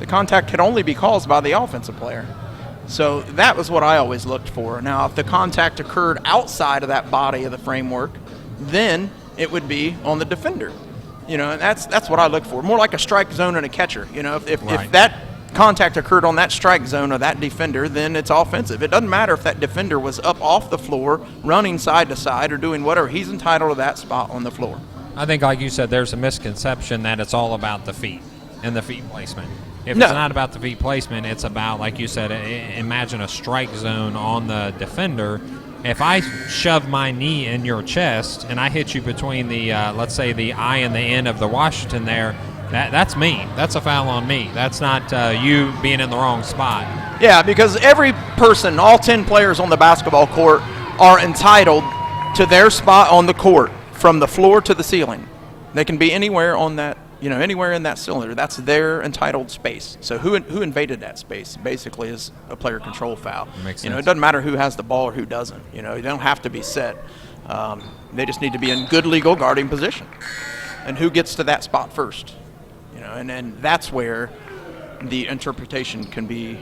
the contact could only be caused by the offensive player. So that was what I always looked for. Now, if the contact occurred outside of that body of the framework, then it would be on the defender. And that's what I look for. More like a strike zone and a catcher. If that contact occurred on that strike zone of that defender, then it's offensive. It doesn't matter if that defender was up off the floor, running side to side, or doing whatever. He's entitled to that spot on the floor. I think, like you said, there's a misconception that it's all about the feet and the feet placement. If it's not about the feet placement, it's about, like you said, imagine a strike zone on the defender. If I shove my knee in your chest and I hit you between the, let's say, the I and the N of the Washington there, that's me. That's a foul on me. That's not you being in the wrong spot. Yeah, because every person, all 10 players on the basketball court, are entitled to their spot on the court from the floor to the ceiling. They can be anywhere on that, anywhere in that cylinder. That's their entitled space. So who invaded that space basically is a player control foul. Makes sense. It doesn't matter who has the ball or who doesn't. You don't have to be set. They just need to be in good legal guarding position. And who gets to that spot first? And that's where the interpretation can be,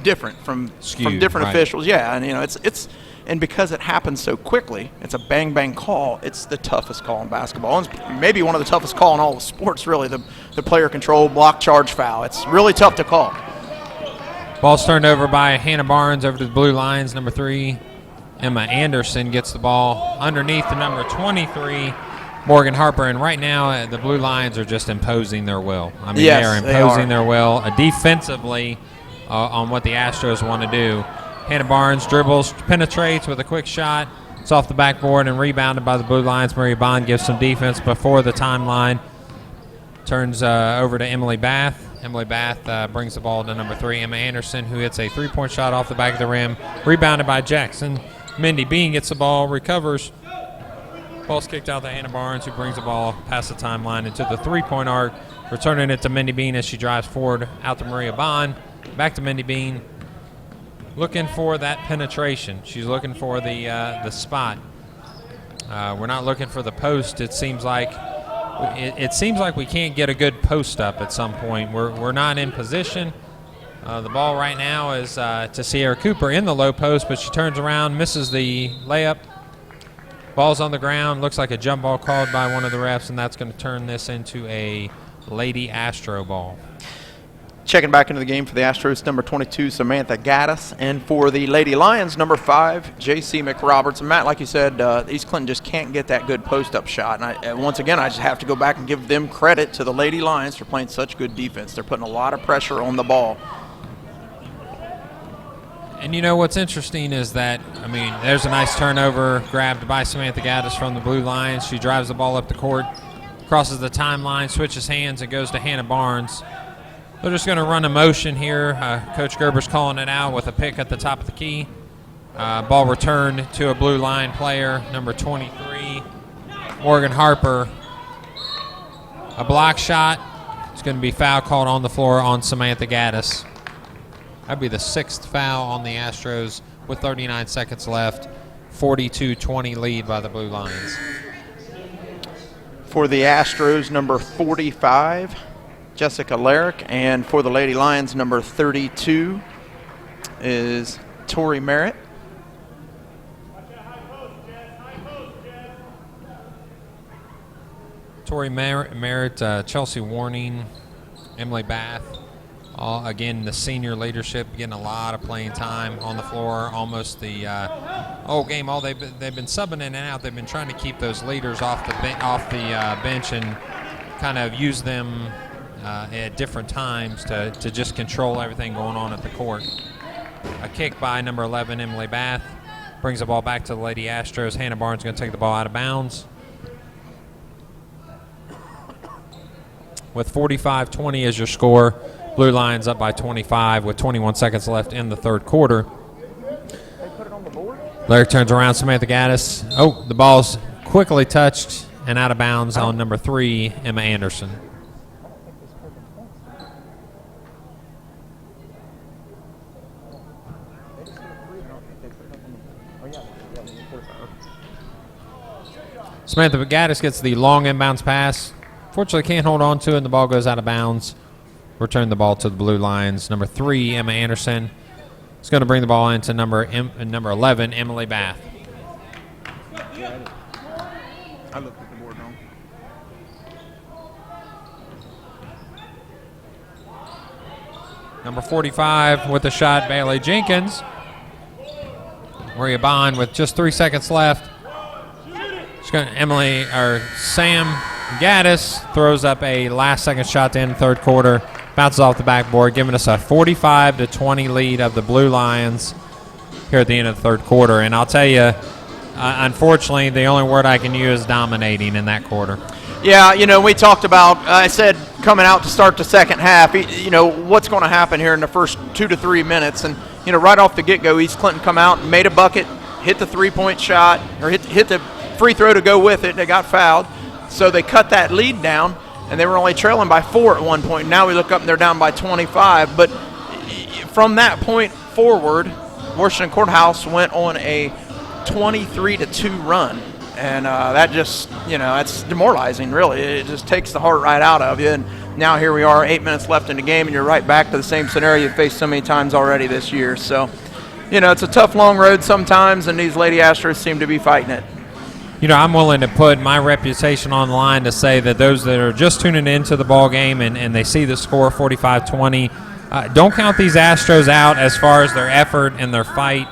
different from different officials. Yeah, and it's and because it happens so quickly, it's a bang bang call. It's the toughest call in basketball. It's maybe one of the toughest call in all of sports, really. The player control block charge foul. It's really tough to call. Ball's turned over by Hannah Barnes over to the Blue Lions, number 3. Emma Anderson gets the ball underneath the number 23. Morgan Harper, and right now the Blue Lions are just imposing their will. I mean, yes, they are imposing their will. Defensively, on what the Astros want to do. Hannah Barnes dribbles, penetrates with a quick shot. It's off the backboard and rebounded by the Blue Lions. Maria Bond gives some defense before the timeline. Turns over to Emily Bath. Emily Bath brings the ball to number 3, Emma Anderson, who hits a three-point shot off the back of the rim. Rebounded by Jackson. Mindy Bean gets the ball, recovers. Ball's kicked out to Hannah Barnes, who brings the ball past the timeline into the three-point arc, returning it to Mindy Bean as she drives forward out to Maria Bond. Back to Mindy Bean. Looking for that penetration. She's looking for the spot. We're not looking for the post. It seems like we can't get a good post up at some point. We're not in position. The ball right now is to Sierra Cooper in the low post, but she turns around, misses the layup. Ball's on the ground. Looks like a jump ball called by one of the refs, and that's going to turn this into a Lady Astro ball. Checking back into the game for the Astros, number 22, Samantha Gaddis. And for the Lady Lions, number 5, J.C. McRoberts. And Matt, like you said, East Clinton just can't get that good post-up shot. And once again, I just have to go back and give them credit to the Lady Lions for playing such good defense. They're putting a lot of pressure on the ball. And you know what's interesting is that, I mean, there's a nice turnover grabbed by Samantha Gaddis from the Blue Lions. She drives the ball up the court, crosses the timeline, switches hands, and goes to Hannah Barnes. They're just going to run a motion here. Coach Gerber's calling it out with a pick at the top of the key. Ball returned to a Blue Line player, number 23, Morgan Harper. A block shot. It's going to be foul called on the floor on Samantha Gaddis. That'd be the 6th foul on the Astros with 39 seconds left. 42-20 lead by the Blue Lions. For the Astros, number 45, Jessica Larrick, and for the Lady Lions, number 32 is Tori Merritt. Tori Merritt, Chelsea Warning, Emily Bath. Again, the senior leadership getting a lot of playing time on the floor, almost the whole game. They've been subbing in and out. They've been trying to keep those leaders off the bench and kind of use them at different times to just control everything going on at the court. A kick by number 11, Emily Bath, brings the ball back to the Lady Astros. Hannah Barnes going to take the ball out of bounds. With 45-20 as your score, Blue Lions up by 25 with 21 seconds left in the third quarter. Larry turns around, Samantha Gaddis. Oh, the ball's quickly touched and out of bounds on number 3, Emma Anderson. Samantha Gaddis gets the long inbounds pass. Fortunately, can't hold on to it, and the ball goes out of bounds. Return the ball to the Blue Lions. Number 3, Emma Anderson, is going to bring the ball into number 11, Emily Bath. I looked at the board wrong. Number 45 with the shot, Bailey Jenkins. Maria Bond with just 3 seconds left. Sam Gaddis throws up a last-second shot to end the third quarter. Bounces off the backboard, giving us a 45-20 lead of the Blue Lions here at the end of the third quarter. And I'll tell you, unfortunately, the only word I can use is dominating in that quarter. Yeah, we talked about, I said coming out to start the second half, what's going to happen here in the first 2 to 3 minutes. And, right off the get-go, East Clinton come out and made a bucket, hit the three-point shot, or hit the free throw to go with it, and they got fouled. So they cut that lead down, and they were only trailing by 4 at one point. Now we look up and they're down by 25. But from that point forward, Washington Courthouse went on a 23-2 run. And that just, that's demoralizing, really. It just takes the heart right out of you. And now here we are, 8 minutes left in the game, and you're right back to the same scenario you've faced so many times already this year. So, it's a tough, long road sometimes, and these Lady Astros seem to be fighting it. I'm willing to put my reputation on the line to say that those that are just tuning into the ball game and they see the score 45-20, don't count these Astros out as far as their effort and their fight.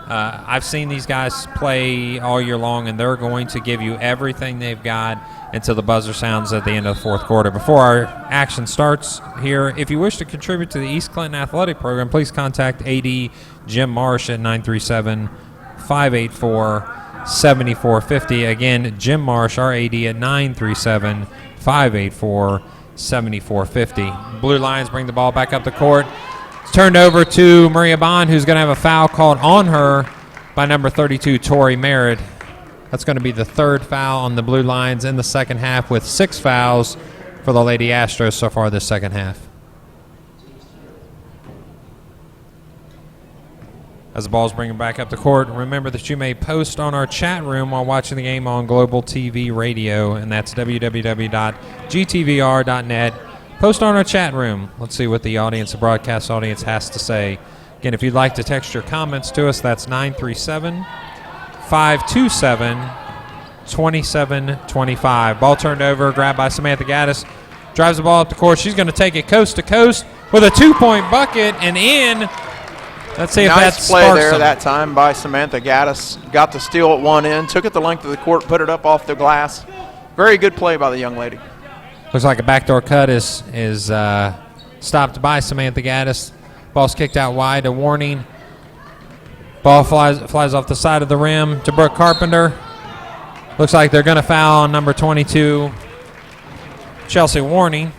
I've seen these guys play all year long, and they're going to give you everything they've got until the buzzer sounds at the end of the fourth quarter. Before our action starts here, if you wish to contribute to the East Clinton Athletic Program, please contact AD Jim Marsh at 937-584-7450. Again, Jim Marsh, our AD, at 937-584-7450. Blue Lions bring the ball back up the court. It's turned over to Maria Bond, who's going to have a foul called on her by number 32, Tori Merritt. That's going to be the third foul on the Blue Lions in the second half, with 6 fouls for the Lady Astros so far this second half. As the ball's bringing back up the court, remember that you may post on our chat room while watching the game on Global TV Radio, and that's www.gtvr.net. Post on our chat room. Let's see what the broadcast audience has to say. Again, if you'd like to text your comments to us, that's 937-527-2725. Ball turned over, grabbed by Samantha Gaddis. Drives the ball up the court. She's going to take it coast to coast with a 2-point bucket and in. Let's see if that nice play sparks there them. that time by Samantha Gaddis. Got the steal at one end, took it the length of the court, put it up off the glass. Very good play by the young lady. Looks like a backdoor cut is stopped by Samantha Gaddis. Ball's kicked out wide, a warning. Ball flies off the side of the rim to Brooke Carpenter. Looks like they're going to foul on number 22, Chelsea Warning.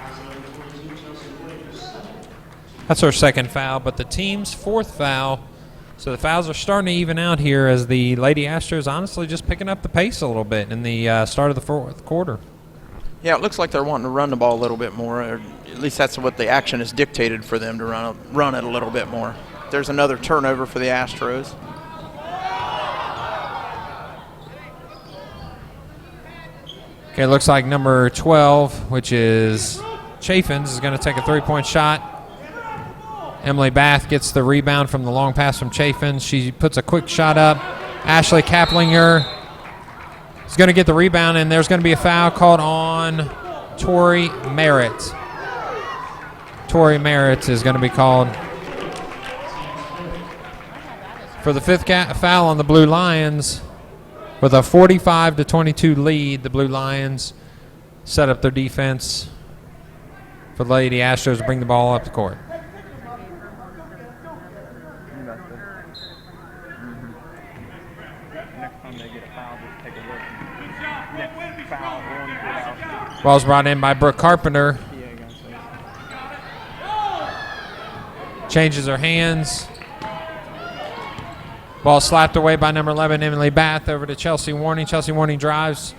That's her second foul, but the team's fourth foul. So the fouls are starting to even out here as the Lady Astros honestly just picking up the pace a little bit in the start of the fourth quarter. Yeah, it looks like they're wanting to run the ball a little bit more. Or at least that's what the action is dictated for them, to run it a little bit more. There's another turnover for the Astros. Okay, looks like number 12, which is Chaffins, is going to take a three-point shot. Emily Bath gets the rebound from the long pass from Chaffins. She puts a quick shot up. Ashley Kaplinger is going to get the rebound, and there's going to be a foul called on Tori Merritt. Tori Merritt is going to be called for the fifth foul on the Blue Lions. With a 45-22 lead, the Blue Lions set up their defense for the Lady Astros to bring the ball up the court. Ball's brought in by Brooke Carpenter. Changes her hands. Ball slapped away by number 11, Emily Bath, over to Chelsea Warning. Chelsea Warning drives.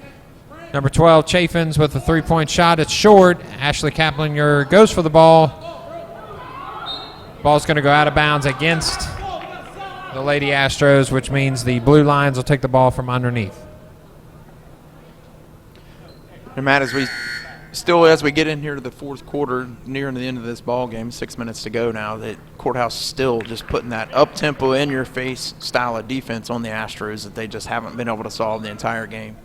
Number 12, Chaffins with a three-point shot. It's short. Ashley Kaplinger goes for the ball. Ball's going to go out of bounds against the Lady Astros, which means the Blue Lions will take the ball from underneath. And Matt, as we get in here to the fourth quarter, nearing the end of this ball game, 6 minutes to go now, the Courthouse still just putting that up-tempo, in-your-face style of defense on the Astros that they just haven't been able to solve the entire game.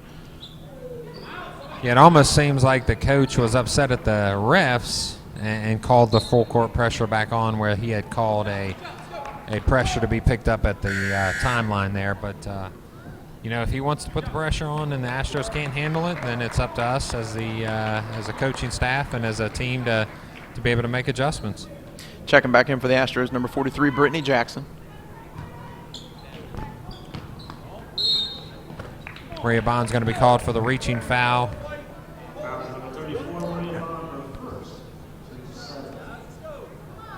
Yeah, it almost seems like the coach was upset at the refs and called the full court pressure back on, where he had called a pressure to be picked up at the timeline there. But, if he wants to put the pressure on and the Astros can't handle it, then it's up to us as a coaching staff and as a team to be able to make adjustments. Checking back in for the Astros, number 43, Brittany Jackson. Maria Bond's going to be called for the reaching foul.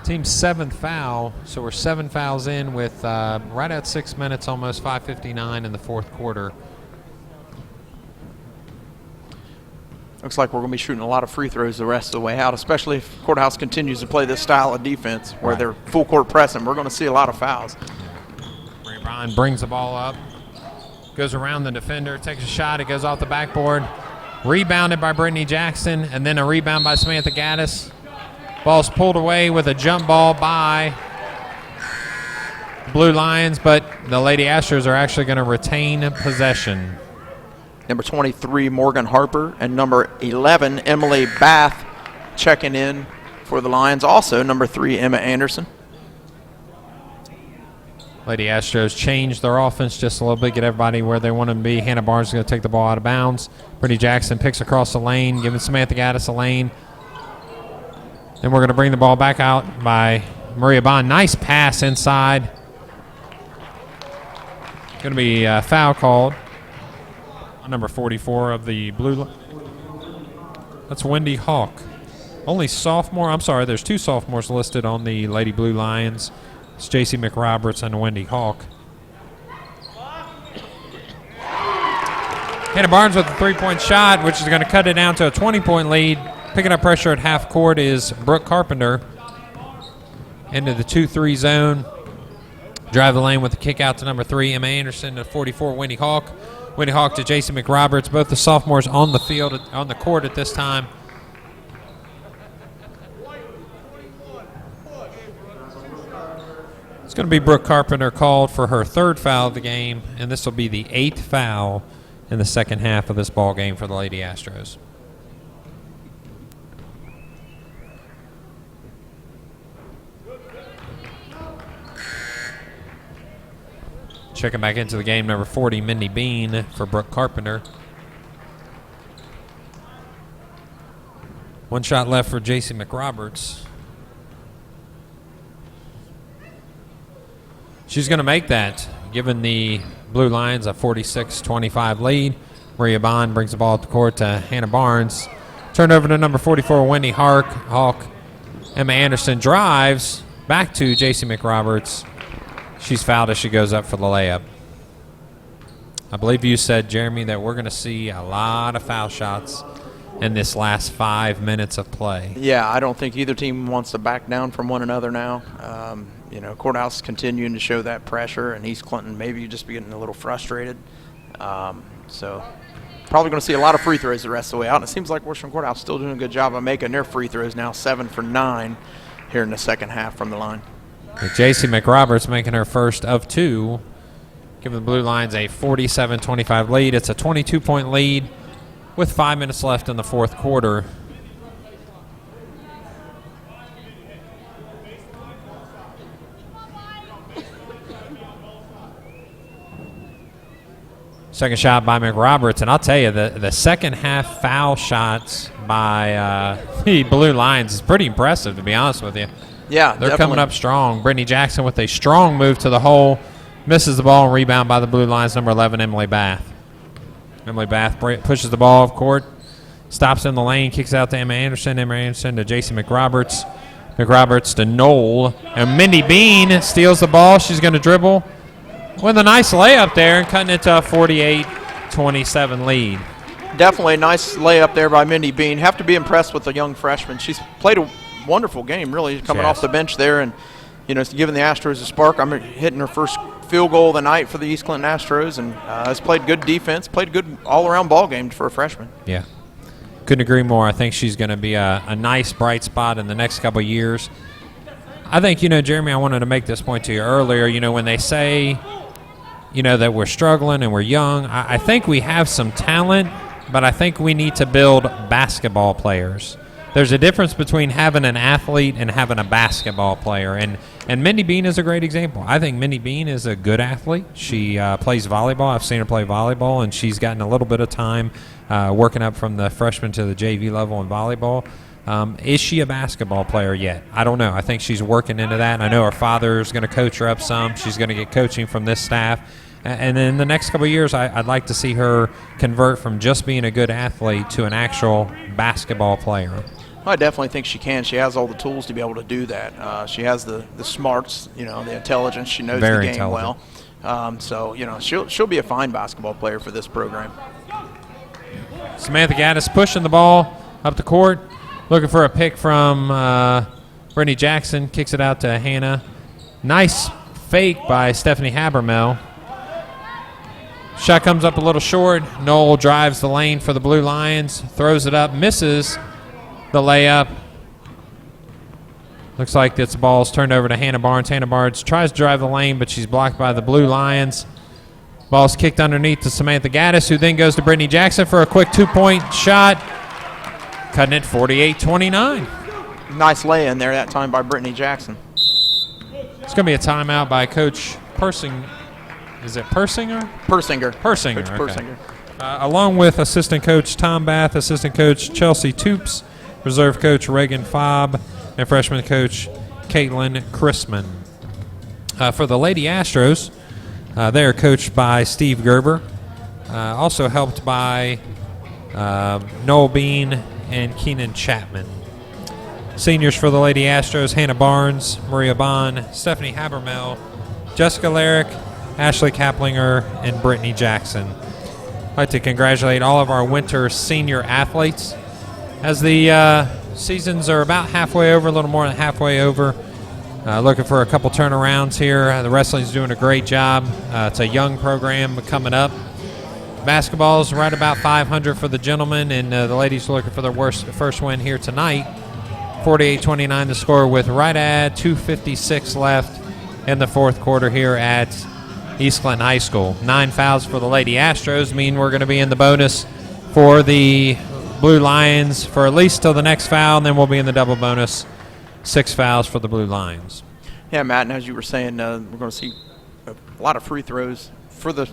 Team's seventh foul, so we're 7 fouls in with right at 6 minutes, almost 5:59 in the fourth quarter. Looks like we're going to be shooting a lot of free throws the rest of the way out, especially if Courthouse continues to play this style of defense where they're full court pressing. We're going to see a lot of fouls. Maria Bond brings the ball up, goes around the defender, takes a shot, it goes off the backboard. Rebounded by Brittany Jackson, and then a rebound by Samantha Gaddis. Ball's pulled away with a jump ball by Blue Lions, but the Lady Astros are actually going to retain possession. Number 23, Morgan Harper, and number 11, Emily Bath, checking in for the Lions. Also, number 3, Emma Anderson. Lady Astros changed their offense just a little bit, get everybody where they want them to be. Hannah Barnes is going to take the ball out of bounds. Brittany Jackson picks across the lane, giving Samantha Gaddis a lane. Then we're going to bring the ball back out by Maria Bond. Nice pass inside. Going to be a foul called on number 44 of the blue. That's Wendy Hawk. Only sophomore. I'm sorry, there's 2 sophomores listed on the Lady Blue Lions. It's J.C. McRoberts and Wendy Hawk. Hannah Barnes with a 3-point shot, which is going to cut it down to a 20-point lead. Picking up pressure at half court is Brooke Carpenter. Into the 2-3 zone. Drive the lane with the kick out to number 3, Emma Anderson, to 44, Wendy Hawk. Wendy Hawk to J.C. McRoberts. Both the sophomores on the field, on the court at this time. It's going to be Brooke Carpenter called for her 3rd foul of the game, and this will be the 8th foul in the second half of this ball game for the Lady Astros. Checking back into the game, number 40, Mindy Bean for Brooke Carpenter. 1 shot left for J.C. McRoberts. She's going to make that, giving the Blue Lions a 46-25 lead. Maria Bond brings the ball up the court to Hannah Barnes. Turned over to number 44, Wendy Hawk. Emma Anderson drives back to J.C. McRoberts. She's fouled as she goes up for the layup. I believe you said, Jeremy, that we're going to see a lot of foul shots in this last 5 minutes of play. Yeah, I don't think either team wants to back down from one another now. Courthouse continuing to show that pressure, and East Clinton maybe just be getting a little frustrated. So probably going to see a lot of free throws the rest of the way out. And it seems like Western Courthouse still doing a good job of making their free throws now, 7 for 9 here in the second half from the line. J.C. McRoberts making her first of 2, giving the Blue Lions a 47-25 lead. It's a 22-point lead with 5 minutes left in the 4th quarter. Second shot by McRoberts, and I'll tell you, the second half foul shots by the Blue Lions is pretty impressive, to be honest with you. Yeah, they're definitely coming up strong. Brittany Jackson with a strong move to the hole, misses the ball, and rebound by the Blue Lions, number 11, Emily Bath. Emily Bath pushes the ball off court, stops in the lane, kicks out to Emma Anderson to J.C. McRoberts. McRoberts to Knoll, and Mindy Bean steals the ball. She's going to dribble with a nice layup there and cutting it to a 48-27 lead. Definitely a nice layup there by Mindy Bean. Have to be impressed with the young freshman. She's played a wonderful game, really, coming off the bench there, and giving the Astros a spark. I'm hitting her first field goal of the night for the East Clinton Astros, and has played good defense, played a good all-around ball game for a freshman. Yeah, couldn't agree more. I think she's going to be a nice bright spot in the next couple of years. I think, Jeremy, I wanted to make this point to you earlier. When they say, that we're struggling and we're young, I think we have some talent, but I think we need to build basketball players. There's a difference between having an athlete and having a basketball player, and Mindy Bean is a great example. I think Mindy Bean is a good athlete. She plays volleyball. I've seen her play volleyball, and she's gotten a little bit of time working up from the freshman to the JV level in volleyball. Is she a basketball player yet? I don't know. I think she's working into that. I know her father's going to coach her up some. She's going to get coaching from this staff. And then in the next couple of years, I'd like to see her convert from just being a good athlete to an actual basketball player. I definitely think she can. She has all the tools to be able to do that. She has the smarts, the intelligence. She knows the game well. She'll be a fine basketball player for this program. Samantha Gaddis pushing the ball up the court, looking for a pick from Brittany Jackson. Kicks it out to Hannah. Nice fake by Stephanie Habermel. Shot comes up a little short. Knoll drives the lane for the Blue Lions, throws it up, misses the layup. Looks like this ball's turned over to Hannah Barnes. Hannah Barnes tries to drive the lane, but she's blocked by the Blue Lions. Ball's kicked underneath to Samantha Gaddis, who then goes to Brittany Jackson for a quick 2-point shot, cutting it 48-29. Nice lay-in there that time by Brittany Jackson. It's going to be a timeout by Coach Is it Persinger? Persinger. Persinger, Coach okay. Persinger. Along with assistant coach Tom Bath, assistant coach Chelsea Toops, reserve coach Reagan Fobb, and freshman coach Caitlin Chrisman. For the Lady Astros, they are coached by Steve Gerber, also helped by Noel Bean and Keenan Chapman. Seniors for the Lady Astros, Hannah Barnes, Maria Bond, Stephanie Habermel, Jessica Larrick, Ashley Kaplinger, and Brittany Jackson. I'd like to congratulate all of our winter senior athletes. As the seasons are about halfway over, a little more than halfway over, looking for a couple turnarounds here. The wrestling's doing a great job. It's a young program coming up. Basketball's right about 500 for the gentlemen, and the ladies are looking for their first win here tonight. 48-29 the score with right at 2:56 left in the fourth quarter here at East Clinton High School. 9 fouls for the Lady Astros mean we're going to be in the bonus for the Blue Lions for at least till the next foul, and then we'll be in the double bonus. 6 fouls for the Blue Lions. Yeah, Matt, and as you were saying, we're going to see a lot of free throws. For the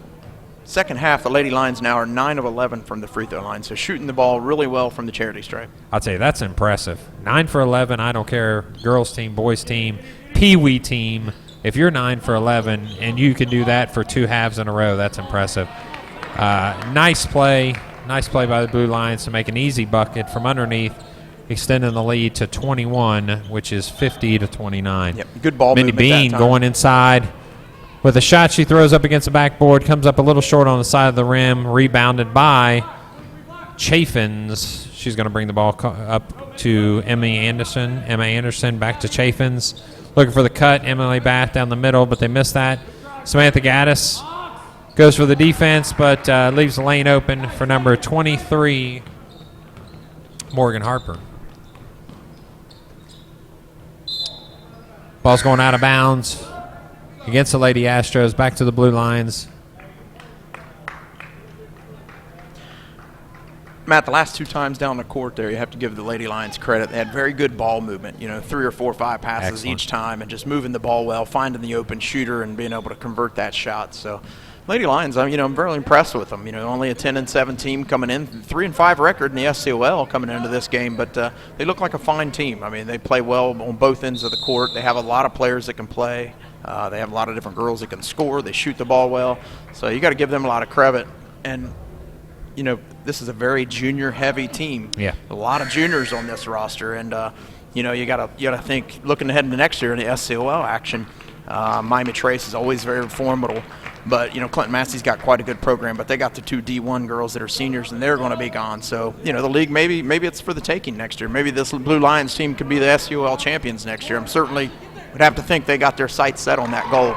second half, the Lady Lions now are 9 of 11 from the free throw line, so shooting the ball really well from the charity stripe. I'll tell you, that's impressive. 9 for 11, I don't care, girls team, boys team, pee-wee team. If you're 9 for 11 and you can do that for 2 halves in a row, that's impressive. Nice play by the Blue Lions to make an easy bucket from underneath, extending the lead to 21, which is 50-29. Yep, good ball Mindy movement that Bean time. going inside with a shot she throws up against the backboard, comes up a little short on the side of the rim, rebounded by Chaffins. She's going to bring the ball up to Emma Anderson, back to Chaffins. Looking for the cut, Emily Bath down the middle, but they missed that. Samantha Gaddis goes for the defense, but leaves the lane open for number 23, Morgan Harper. Ball's going out of bounds against the Lady Astros, back to the Blue Lions. Matt, the last 2 times down the court there, you have to give the Lady Lions credit. They had very good ball movement, 3 or 4 or 5 passes Excellent. each time, and just moving the ball well, finding the open shooter, and being able to convert that shot. So, Lady Lions, I'm very impressed with them. Only a 10-7 team coming in, 3-5 record in the SCOL coming into this game, but they look like a fine team. I mean, they play well on both ends of the court. They have a lot of players that can play. They have a lot of different girls that can score. They shoot the ball well. So you got to give them a lot of credit. And this is a very junior-heavy team. Yeah. A lot of juniors on this roster, and you gotta think looking ahead into next year in the SCOL action. Miami Trace is always very formidable, but Clinton Massey's got quite a good program. But they got the 2 D1 girls that are seniors, and they're going to be gone. So the league maybe it's for the taking next year. Maybe this Blue Lions team could be the SCOL champions next year. I'm certainly would have to think they got their sights set on that goal.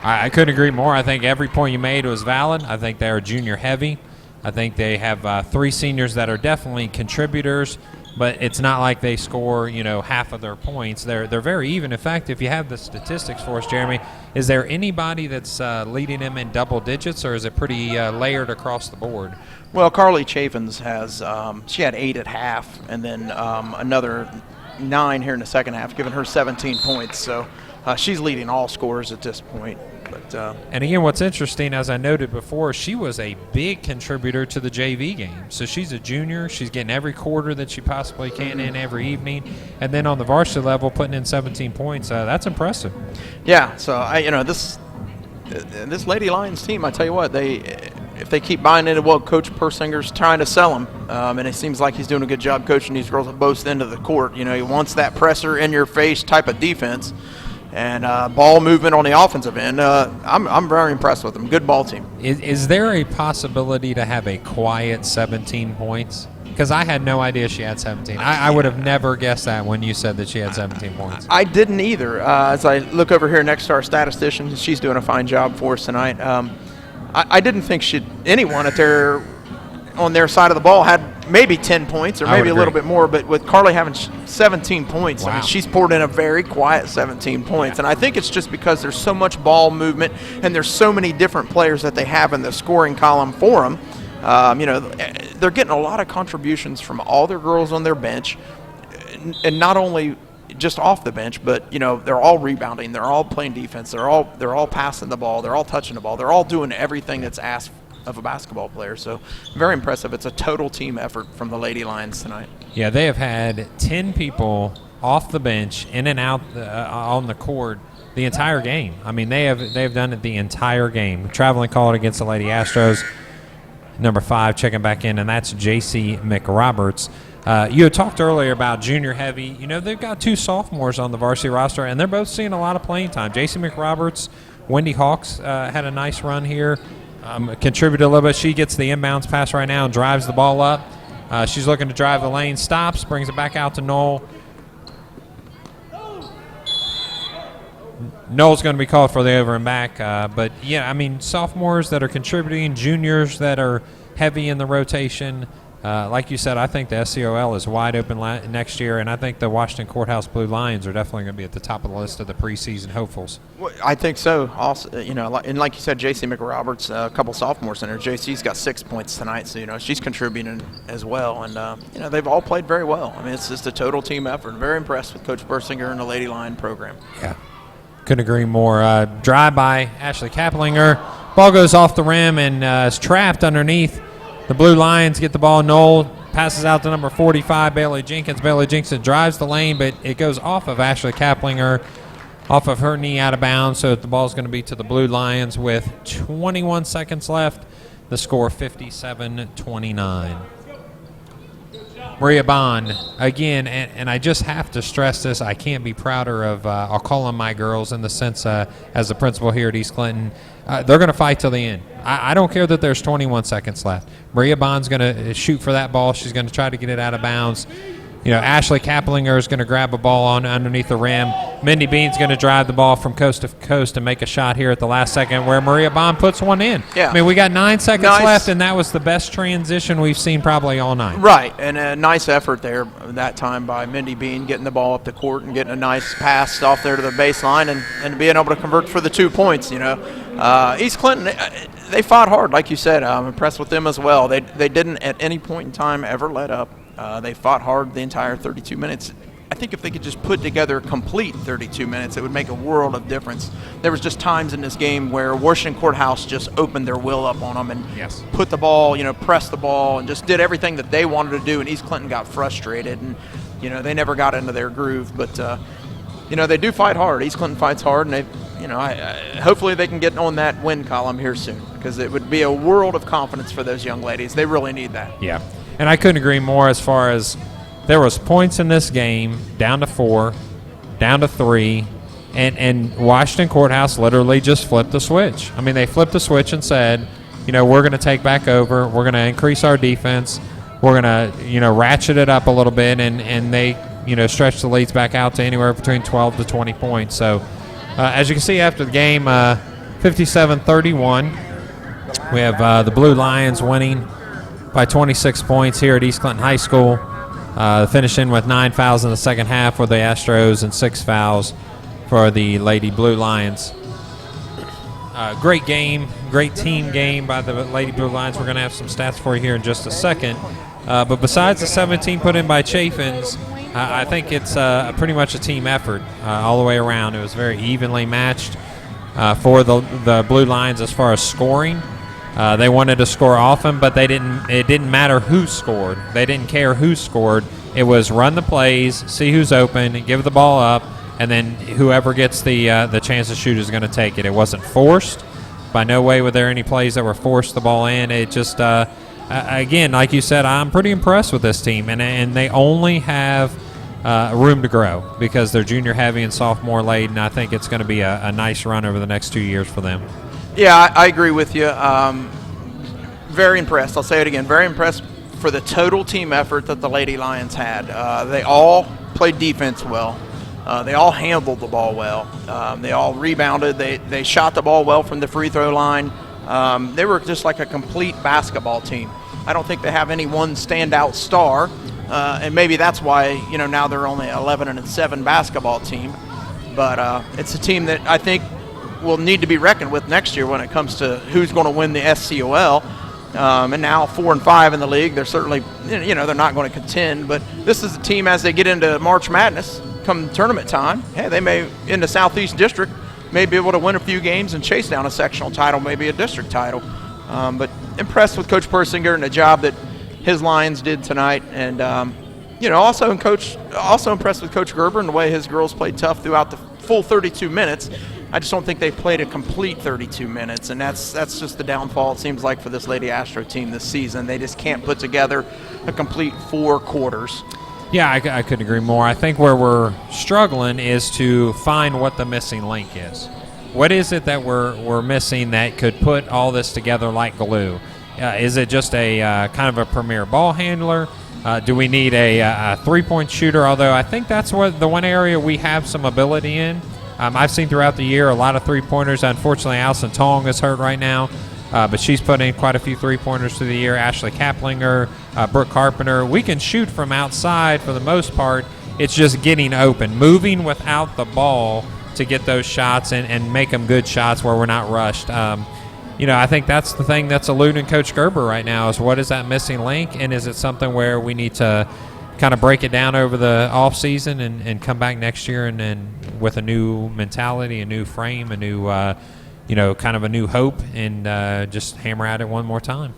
I couldn't agree more. I think every point you made was valid. I think they are junior heavy. I think they have 3 seniors that are definitely contributors, but it's not like they score, half of their points. They're very even. In fact, if you have the statistics for us, Jeremy, is there anybody that's leading them in double digits, or is it pretty layered across the board? Well, Carly Chaffins has she had 8 at half, and then another 9 here in the second half, giving her 17 points. So she's leading all scorers at this point. But and again, what's interesting, as I noted before, she was a big contributor to the JV game. So she's a junior. She's getting every quarter that she possibly can in every evening. And then on the varsity level, putting in 17 points. That's impressive. Yeah, so this Lady Lions team, I tell you what, if they keep buying into what Coach Persinger's trying to sell them, and it seems like he's doing a good job coaching these girls at both ends of the court. He wants that presser in your face type of defense. And ball movement on the offensive end, I'm very impressed with them. Good ball team. Is there a possibility to have a quiet 17 points? Because I had no idea she had 17. I would have never guessed that when you said that she had 17 points. I didn't either. As I look over here next to our statistician, she's doing a fine job for us tonight. I didn't think anyone on their side of the ball had maybe 10 points or maybe a little bit more, but with Carly having 17 points, wow. I mean, she's poured in a very quiet 17 points. And I think it's just because there's so much ball movement and there's so many different players that they have in the scoring column for them. They're getting a lot of contributions from all their girls on their bench, and not only just off the bench, but they're all rebounding, they're all playing defense, they're all passing the ball, they're all touching the ball, they're all doing everything that's asked of a basketball player. So very impressive. It's a total team effort from the Lady Lions tonight. Yeah, they have had 10 people off the bench, in and out on the court the entire game. I mean, they've done it the entire game. Traveling call it against the Lady Astros. Number 5 checking back in, and that's J.C. McRoberts. You had talked earlier about junior heavy. They've got 2 sophomores on the varsity roster, and they're both seeing a lot of playing time. J.C. McRoberts, Wendy Hawks had a nice run here, contributed a little bit. She gets the inbounds pass right now and drives the ball up. She's looking to drive the lane, stops, brings it back out to Knoll. Knoll's going to be called for the over and back. But, yeah, I mean, sophomores that are contributing, juniors that are heavy in the rotation. Like you said, I think the SCOL is wide open next year, and I think the Washington Courthouse Blue Lions are definitely going to be at the top of the list of the preseason hopefuls. Well, I think so. Also, and like you said, J.C. McRoberts, a couple sophomores in there. J.C.'s got 6 points tonight, so she's contributing as well. And they've all played very well. I mean, it's just a total team effort. I'm very impressed with Coach Bersinger and the Lady Lion program. Yeah, couldn't agree more. Drive by Ashley Kaplinger. Ball goes off the rim and is trapped underneath. The Blue Lions get the ball. Knoll passes out to number 45, Bailey Jenkins. Bailey Jenkins drives the lane, but it goes off of Ashley Kaplinger, off of her knee out of bounds. So the ball's going to be to the Blue Lions with 21 seconds left. The score 57-29. Maria Bond, again, and I just have to stress this, I can't be prouder of, I'll call them my girls in the sense as the principal here at East Clinton. They're going to fight till the end. I don't care that there's 21 seconds left. Maria Bond's going to shoot for that ball. She's going to try to get it out of bounds. Ashley Kaplinger is going to grab a ball underneath the rim. Mindy Bean's going to drive the ball from coast to coast and make a shot here at the last second where Maria Bond puts one in. Yeah. I mean, we got 9 seconds left, and that was the best transition we've seen probably all night. Right, and a nice effort there that time by Mindy Bean, getting the ball up the court and getting a nice pass off there to the baseline and being able to convert for the 2 points, East Clinton, they fought hard, like you said. I'm impressed with them as well. They didn't at any point in time ever let up. They fought hard the entire 32 minutes. I think if they could just put together a complete 32 minutes, it would make a world of difference. There was just times in this game where Washington Courthouse just opened their will up on them and put the ball, pressed the ball and just did everything that they wanted to do, and East Clinton got frustrated and, they never got into their groove. But, they do fight hard. East Clinton fights hard, and they, hopefully they can get on that win column here soon because it would be a world of confidence for those young ladies. They really need that. Yeah. And I couldn't agree more as far as there was points in this game, down to 4, down to 3, and Washington Courthouse literally just flipped the switch. I mean, they flipped the switch and said, we're going to take back over. We're going to increase our defense. We're going to, ratchet it up a little bit, and they, stretch the leads back out to anywhere between 12 to 20 points. So, as you can see after the game, 57-31, we have the Blue Lions winning by 26 points here at East Clinton High School. Finishing with 9 fouls in the second half for the Astros and 6 fouls for the Lady Blue Lions. Great game, great team game by the Lady Blue Lions. We're going to have some stats for you here in just a second. But besides the 17 put in by Chaffins, I think it's pretty much a team effort all the way around. It was very evenly matched for the Blue Lions as far as scoring. They wanted to score often, but it didn't matter who scored. They didn't care who scored. It was run the plays, see who's open, give the ball up, and then whoever gets the chance to shoot is going to take it. It wasn't forced. By no way were there any plays that were forced the ball in. It just, again, like you said, I'm pretty impressed with this team, and they only have room to grow because they're junior heavy and sophomore late, and I think it's going to be a nice run over the next 2 years for them. Yeah, I agree with you. Very impressed. I'll say it again. Very impressed for the total team effort that the Lady Lions had. They all played defense well. They all handled the ball well. They all rebounded. They shot the ball well from the free throw line. They were just like a complete basketball team. I don't think they have any one standout star, and maybe that's why now they're only 11-7 basketball team. But it's a team that I think will need to be reckoned with next year when it comes to who's going to win the SCOL. And now 4-5 in the league, they're certainly, they're not going to contend. But this is a team as they get into March Madness come tournament time, hey, they may, in the Southeast District, may be able to win a few games and chase down a sectional title, maybe a district title. But impressed with Coach Persinger and the job that his Lions did tonight. And, also impressed with Coach Gerber and the way his girls played tough throughout the full 32 minutes. I just don't think they played a complete 32 minutes, and that's just the downfall, it seems like, for this Lady Astro team this season. They just can't put together a complete 4 quarters. Yeah, I couldn't agree more. I think where we're struggling is to find what the missing link is. What is it that we're missing that could put all this together like glue? Is it just a kind of a premier ball handler? Do we need a three-point shooter? Although I think that's the one area we have some ability in. I've seen throughout the year a lot of three-pointers. Unfortunately, Allison Tong is hurt right now, but she's put in quite a few three-pointers through the year. Ashley Kaplinger, Brooke Carpenter. We can shoot from outside for the most part. It's just getting open, moving without the ball to get those shots and make them good shots where we're not rushed. I think that's the thing that's eluding Coach Gerber right now is what is that missing link, and is it something where we need to kind of break it down over the off season and come back next year and with a new mentality, a new frame, a new kind of a new hope, and just hammer at it one more time.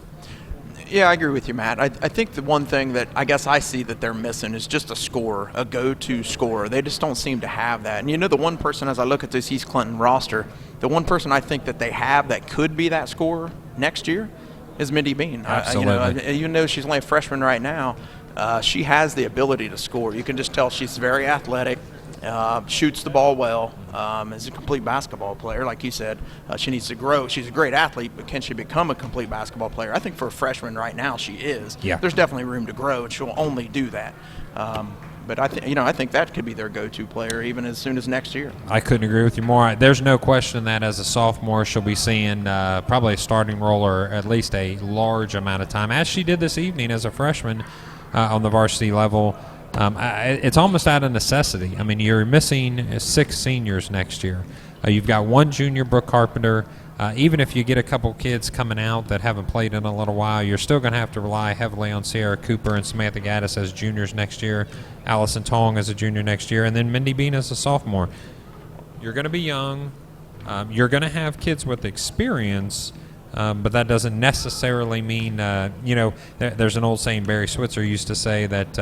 Yeah, I agree with you, Matt. I think the one thing that I guess I see that they're missing is just a scorer, a go-to scorer. They just don't seem to have that. And the one person, as I look at this East Clinton roster, the one person I think that they have that could be that scorer next year is Mindy Bean. Absolutely. Even though she's only a freshman right now, she has the ability to score. You can just tell she's very athletic, shoots the ball well, is a complete basketball player. Like you said, she needs to grow. She's a great athlete, but can she become a complete basketball player? I think for a freshman right now she is. Yeah. There's definitely room to grow, and she'll only do that. But I think that could be their go-to player even as soon as next year. I couldn't agree with you more. There's no question that as a sophomore she'll be seeing probably a starting role or at least a large amount of time, as she did this evening as a freshman on the varsity level. It's almost out of necessity. I mean, you're missing 6 seniors next year. You've got 1 junior, Brooke Carpenter. Even if you get a couple kids coming out that haven't played in a little while, you're still going to have to rely heavily on Sierra Cooper and Samantha Gaddis as juniors next year, Allison Tong as a junior next year, and then Mindy Bean as a sophomore. You're going to be young. You're going to have kids with experience, but that doesn't necessarily mean, there's an old saying Barry Switzer used to say that,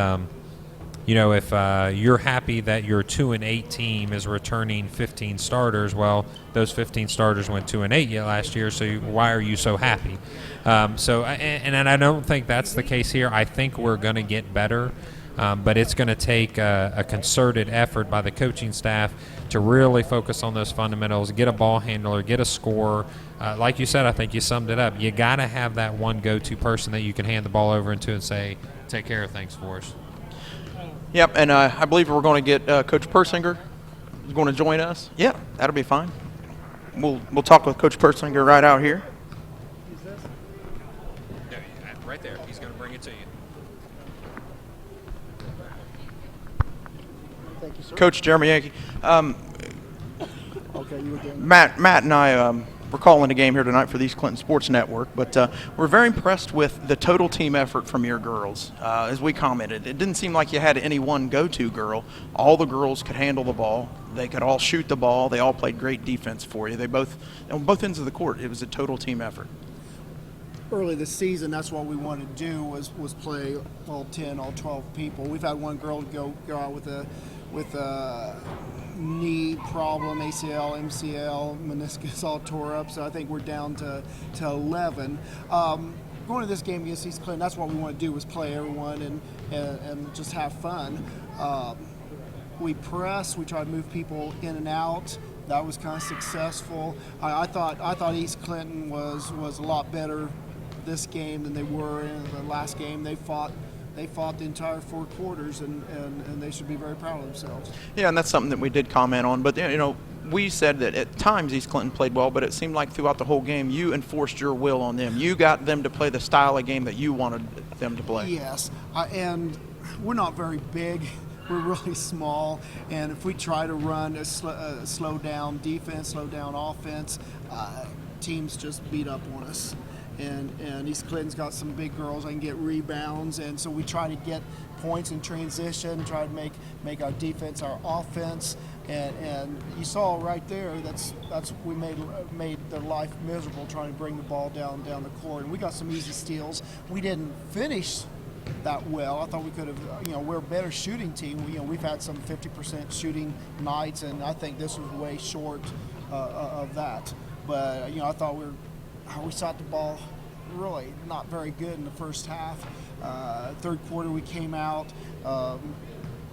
if you're happy that your 2-8 team is returning 15 starters, well, those 15 starters went 2-8 last year, so why are you so happy? And I don't think that's the case here. I think we're going to get better, but it's going to take a concerted effort by the coaching staff to really focus on those fundamentals, get a ball handler, get a scorer. Like you said, I think you summed it up. You got to have that one go-to person that you can hand the ball over into and say, take care of things for us. Yep, and I believe we're going to get Coach Persinger is going to join us. Yeah, that'll be fine. We'll talk with Coach Persinger right out here. Yeah, right there. He's going to bring it to you. Thank you, sir. Coach Jeremy Yankey. Okay, you again. Matt and I we're calling the game here tonight for the East Clinton Sports Network, but we're very impressed with the total team effort from your girls. As we commented, it didn't seem like you had any one go-to girl. All the girls could handle the ball. They could all shoot the ball. They all played great defense for you. They both, on both ends of the court, it was a total team effort. Early this season, that's what we wanted to do was play all 10, all 12 people. We've had one girl go out with a knee problem, ACL, MCL, meniscus all tore up, so I think we're down to 11. Going to this game against East Clinton, that's what we want to do, is play everyone and just have fun. We press, we try to move people in and out. That was kind of successful. I thought East Clinton was a lot better this game than they were in the last game. They fought the entire 4 quarters, and they should be very proud of themselves. Yeah, and that's something that we did comment on. But, we said that at times East Clinton played well, but it seemed like throughout the whole game you enforced your will on them. You got them to play the style of game that you wanted them to play. Yes, and we're not very big. We're really small, and if we try to run a slow down defense, slow down offense, teams just beat up on us. and East Clinton's got some big girls that can get rebounds, and so we try to get points in transition, try to make our defense our offense, and you saw right there that's we made their life miserable trying to bring the ball down the court, and we got some easy steals. We didn't finish that well. I thought we could have, we're a better shooting team. We've had some 50% shooting nights, and I think this was way short of that. But I thought we shot the ball really not very good in the first half. Third quarter we came out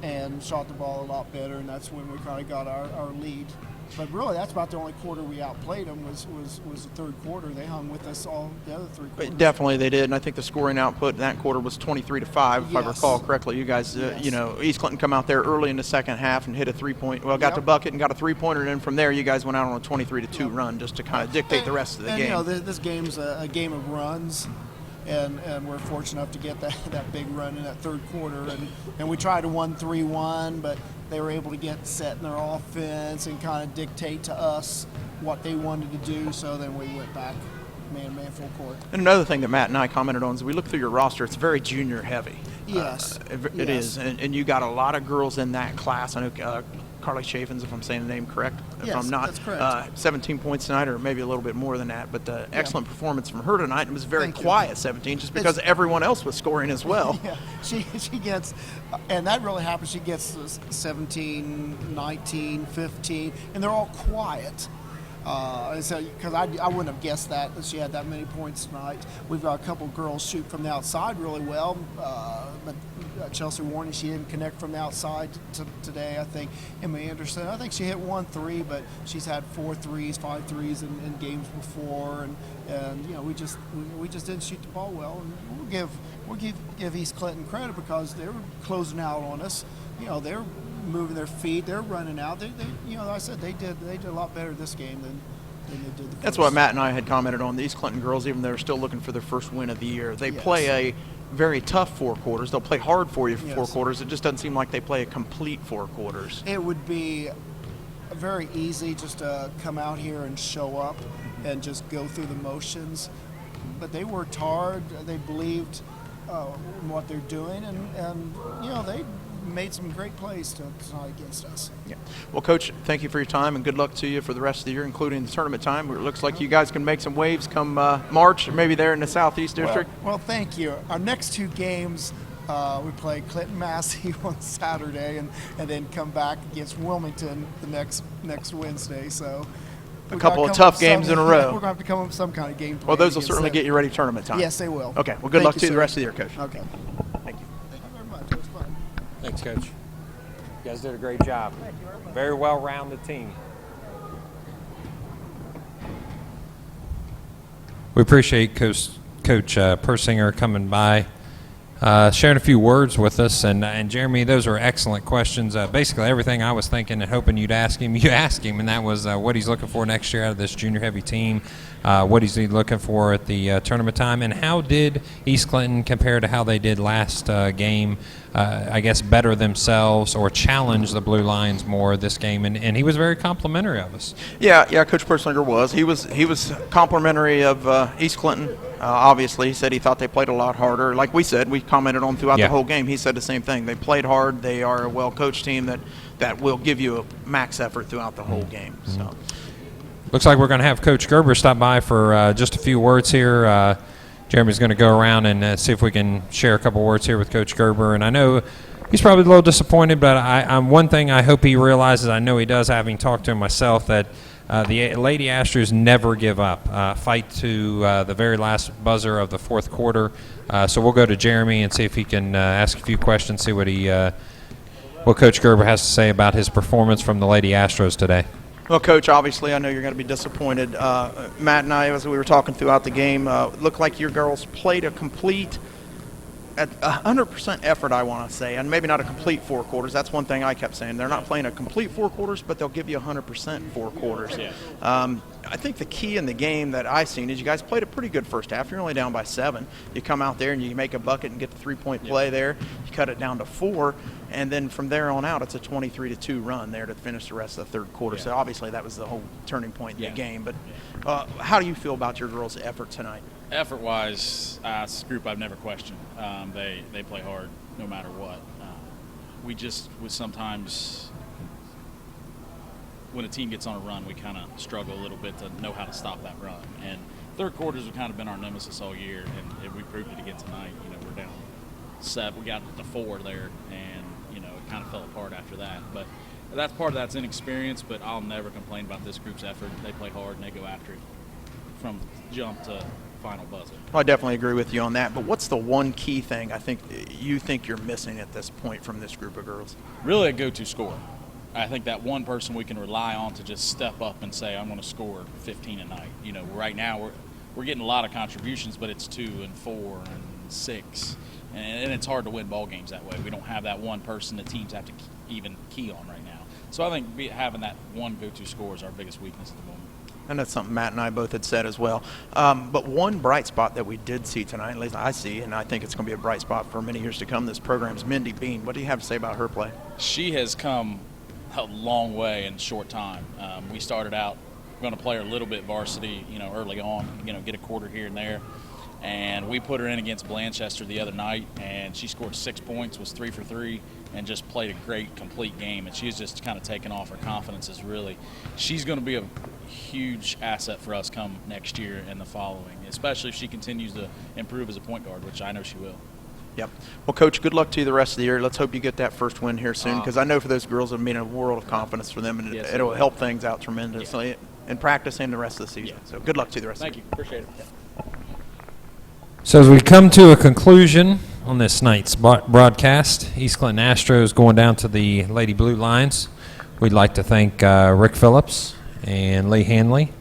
and shot the ball a lot better, and that's when we kind of got our lead. But really, that's about the only quarter we outplayed them was the third quarter. They hung with us all the other three quarters. Definitely they did, and I think the scoring output in that quarter was 23-5, if I Yes. recall correctly. You guys, Yes. East Clinton come out there early in the second half and hit a got Yep. the bucket and got a three-pointer, and then from there you guys went out on a 23-2 run just to kind of dictate the rest of the game. This game's a game of runs, and we're fortunate enough to get that big run in that third quarter, and we tried to 1-3-1, but they were able to get set in their offense and kind of dictate to us what they wanted to do, so then we went back man full court. And another thing that Matt and I commented on is we look through your roster, it's very junior heavy. Yes. It is, and you got a lot of girls in that class. I know Carly Chafins, if I'm saying the name correct. If Yes, I'm not, that's correct. 17 points tonight, or maybe a little bit more than that. But excellent performance from her tonight. It was very Thank you. quiet, 17, just because everyone else was scoring as well. Yeah, she gets, and that really happens. She gets 17, 19, 15, and they're all quiet. And so, because I wouldn't have guessed that she had that many points tonight. We've got a couple girls shoot from the outside really well, but Chelsea Warney, she didn't connect from the outside today. I think Emma Anderson, I think she hit 1 3, but she's had 4 threes, 5 threes in games before, and we just didn't shoot the ball well. And we'll give East Clinton credit because they were closing out on us. They're moving their feet, they're running out. They like I said, they did a lot better this game than they did the That's first. what Matt and I had commented on. The East Clinton girls, even though they're still looking for their first win of the year, they Yes. play a very tough 4 quarters. They'll play hard for you for Yes. 4 quarters. It just doesn't seem like they play a complete 4 quarters. It would be very easy just to come out here and show up and just go through the motions, but they worked hard. They believed in what they're doing, and they made some great plays tonight against us. Yeah. Well, Coach, thank you for your time, and good luck to you for the rest of the year, including the tournament time. It looks like you guys can make some waves come March, or maybe there in the Southeast District. Well, thank you. Our next 2 games, we play Clinton Massey on Saturday, and then come back against Wilmington the next Wednesday. So A couple of tough games in a row. We're going to have to come up with some kind of game plan. Well, those will against certainly them. get you ready for tournament time. Yes, they will. Okay. Well, good Thank luck you, to you the sir. rest of the year, Coach. Okay. Thank you. Thank you very much. It was fun. Thanks, Coach. You guys did a great job. Very well-rounded team. We appreciate Coach Persinger coming by, sharing a few words with us. And Jeremy, those are excellent questions. Basically, everything I was thinking and hoping you'd ask him, you asked him, and that was what he's looking for next year out of this junior heavy team, what he's looking for at the tournament time, and how did East Clinton compare to how they did last game, I guess better themselves or challenge the Blue Lions more this game, and he was very complimentary of us. Yeah, Coach Perslinger was. He was complimentary of East Clinton. Obviously, he said he thought they played a lot harder. Like we said, we commented on throughout the whole game. He said the same thing. They played hard. They are a well-coached team that will give you a max effort throughout the whole game. So, looks like we're going to have Coach Gerber stop by for just a few words here. Jeremy's going to go around and see if we can share a couple words here with Coach Gerber. And I know he's probably a little disappointed, but I'm one thing I hope he realizes, I know he does, having talked to him myself, that the Lady Astros never give up. Fight to the very last buzzer of the fourth quarter. So we'll go to Jeremy and see if he can ask a few questions, see what Coach Gerber has to say about his performance from the Lady Astros today. well, Coach, obviously I know you're going to be disappointed. Matt and I, as we were talking throughout the game, looked like your girls played a complete at 100% effort, I want to say, and maybe not a complete 4 quarters. That's one thing I kept saying. They're not playing a complete 4 quarters, but they'll give you 100% 4 quarters. I think the key in the game that I've seen is you guys played a pretty good first half. You're only down by 7. You come out there and you make a bucket and get the 3-point play there. You cut it down to 4, and then from there on out, it's a 23-2 run there to finish the rest of the third quarter. So obviously that was the whole turning point in the game. But how do you feel about your girls' effort tonight? Effort-wise, it's a group I've never questioned. They play hard no matter what. We sometimes, when a team gets on a run, we kind of struggle a little bit to know how to stop that run. And third quarters have kind of been our nemesis all year, and we proved it again tonight. We're down 7. We got to 4 there, and it kind of fell apart after that. But that's inexperience. But I'll never complain about this group's effort. They play hard and they go after it from jump to final buzzer. Well, I definitely agree with you on that. But what's the one key thing I think you think you're missing at this point from this group of girls? Really a go-to scorer. I think that one person we can rely on to just step up and say, I'm going to score 15 a night. Right now we're getting a lot of contributions, but it's 2 and 4 and 6. And it's hard to win ball games that way. We don't have that one person that teams have to even key on right now. So I think having that one go-to scorer is our biggest weakness at the moment. And that's something Matt and I both had said as well. But one bright spot that we did see tonight, at least I see, and I think it's going to be a bright spot for many years to come, this program's Mindy Bean. What do you have to say about her play? She has come a long way in a short time. We started out going to play her a little bit varsity, early on, get a quarter here and there. And we put her in against Blanchester the other night, and she scored 6 points, was 3 for 3, and just played a great, complete game. And she's just kind of taken off. Her confidence is really – she's going to be a huge asset for us come next year and the following, especially if she continues to improve as a point guard, which I know she will. Yep. Well, Coach, good luck to you the rest of the year. Let's hope you get that first win here soon, because I know for those girls it'll mean a world of confidence for them, and yes, it'll help things out tremendously in practice and the rest of the season. Yeah. So good luck to you the rest Thank of the you. Appreciate it. So as we come to a conclusion on this night's broadcast, East Clinton Astros going down to the Lady Blue Lions. We'd like to thank Rick Phillips and Lee Hanley.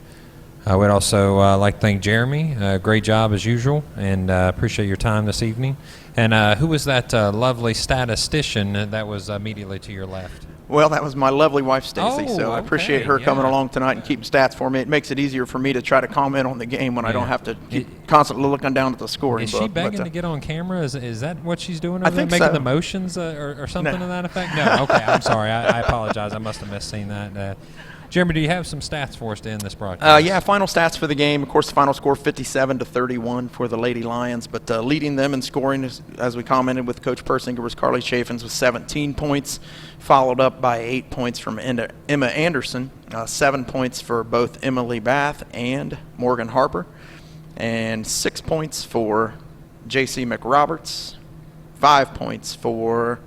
We'd also like to thank Jeremy. Great job as usual, and appreciate your time this evening. And who was that lovely statistician that was immediately to your left? Well, that was my lovely wife, Stacy. Oh, so I appreciate her coming along tonight and keeping stats for me. It makes it easier for me to try to comment on the game when I don't have to keep constantly looking down at the scoring book. Is she begging to get on camera? Is that what she's doing? I think making so. the motions or something to that effect? No. Okay. I'm sorry. I apologize. I must have misseen that. Jeremy, do you have some stats for us to end this broadcast? Yeah, final stats for the game. Of course, the final score 57-31 for the Lady Lions. But leading them in scoring, as we commented with Coach Persinger, was Carly Chaffins with 17 points, followed up by 8 points from Emma Anderson, 7 points for both Emily Bath and Morgan Harper, and 6 points for J.C. McRoberts, 5 points for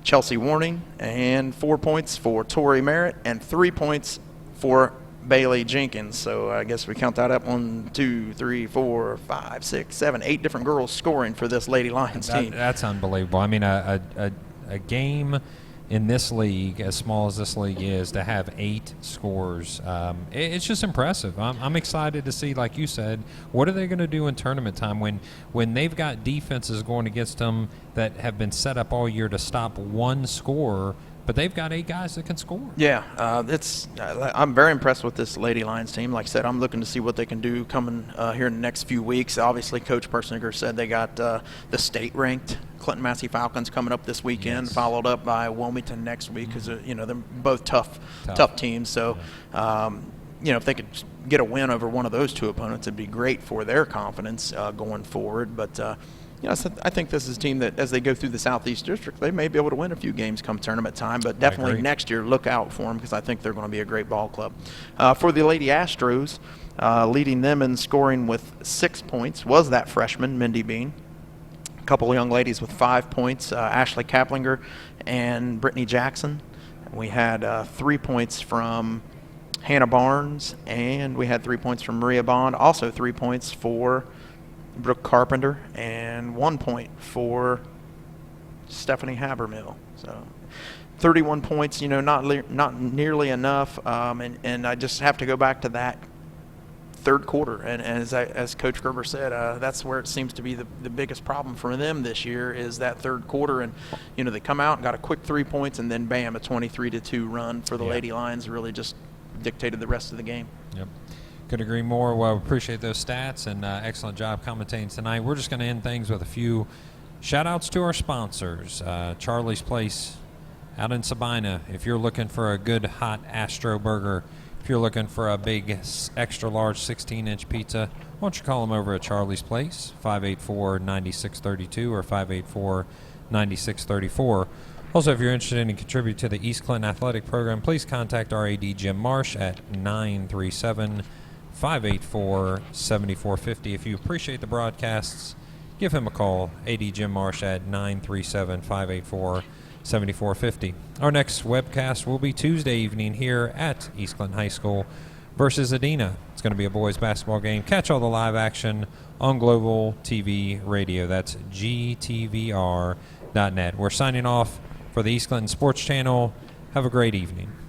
Chelsea Warning, and 4 points for Tori Merritt, and 3 points for Bailey Jenkins. So I guess we count that up 1, 2, 3, 4, 5, 6, 7, 8 different girls scoring for this Lady Lions team. That's unbelievable. I mean, a game in this league, as small as this league is, to have 8 scores, it's just impressive. I'm excited to see, like you said, what are they going to do in tournament time when they've got defenses going against them that have been set up all year to stop one scorer, but they've got 8 guys that can score. Yeah, I'm very impressed with this Lady Lions team. Like I said, I'm looking to see what they can do coming here in the next few weeks. Obviously, Coach Persinger said they got the state-ranked Clinton Massey Falcons coming up this weekend, followed up by Wilmington next week, because they're both tough teams. So, if they could get a win over one of those two opponents, it'd be great for their confidence going forward. But I think this is a team that, as they go through the Southeast District, they may be able to win a few games come tournament time. But definitely next year, look out for them, because I think they're going to be a great ball club. For the Lady Astros, leading them in scoring with 6 points was that freshman, Mindy Bean. A couple of young ladies with 5 points, Ashley Kaplinger and Brittany Jackson. We had 3 points from Hannah Barnes, and we had 3 points from Maria Bond. Also 3 points for Brooke Carpenter, and 1 point for Stephanie Habermill. So 31 points, not nearly enough. And I just have to go back to that third quarter. And as Coach Gerber said, that's where it seems to be the biggest problem for them this year, is that third quarter. And, they come out and got a quick 3 points, and then, bam, a 23-2 run for the Lady Lions really just dictated the rest of the game. Yep. Could agree more. Well, appreciate those stats, and excellent job commentating tonight. We're just going to end things with a few shout-outs to our sponsors. Charlie's Place out in Sabina. If you're looking for a good hot Astro burger, if you're looking for a big extra large 16-inch pizza, why don't you call them over at Charlie's Place, 584-9632 or 584-9634. Also, if you're interested in contributing to the East Clinton Athletic Program, please contact our AD Jim Marsh at 937-584-7450. If you appreciate the broadcasts, give him a call, AD Jim Marsh at 937-584-7450. Our next webcast will be Tuesday evening here at East Clinton High School versus Adena. It's going to be a boys basketball game. Catch all the live action on Global TV Radio. That's gtvr.net. We're signing off for the East Clinton Sports Channel. Have a great evening.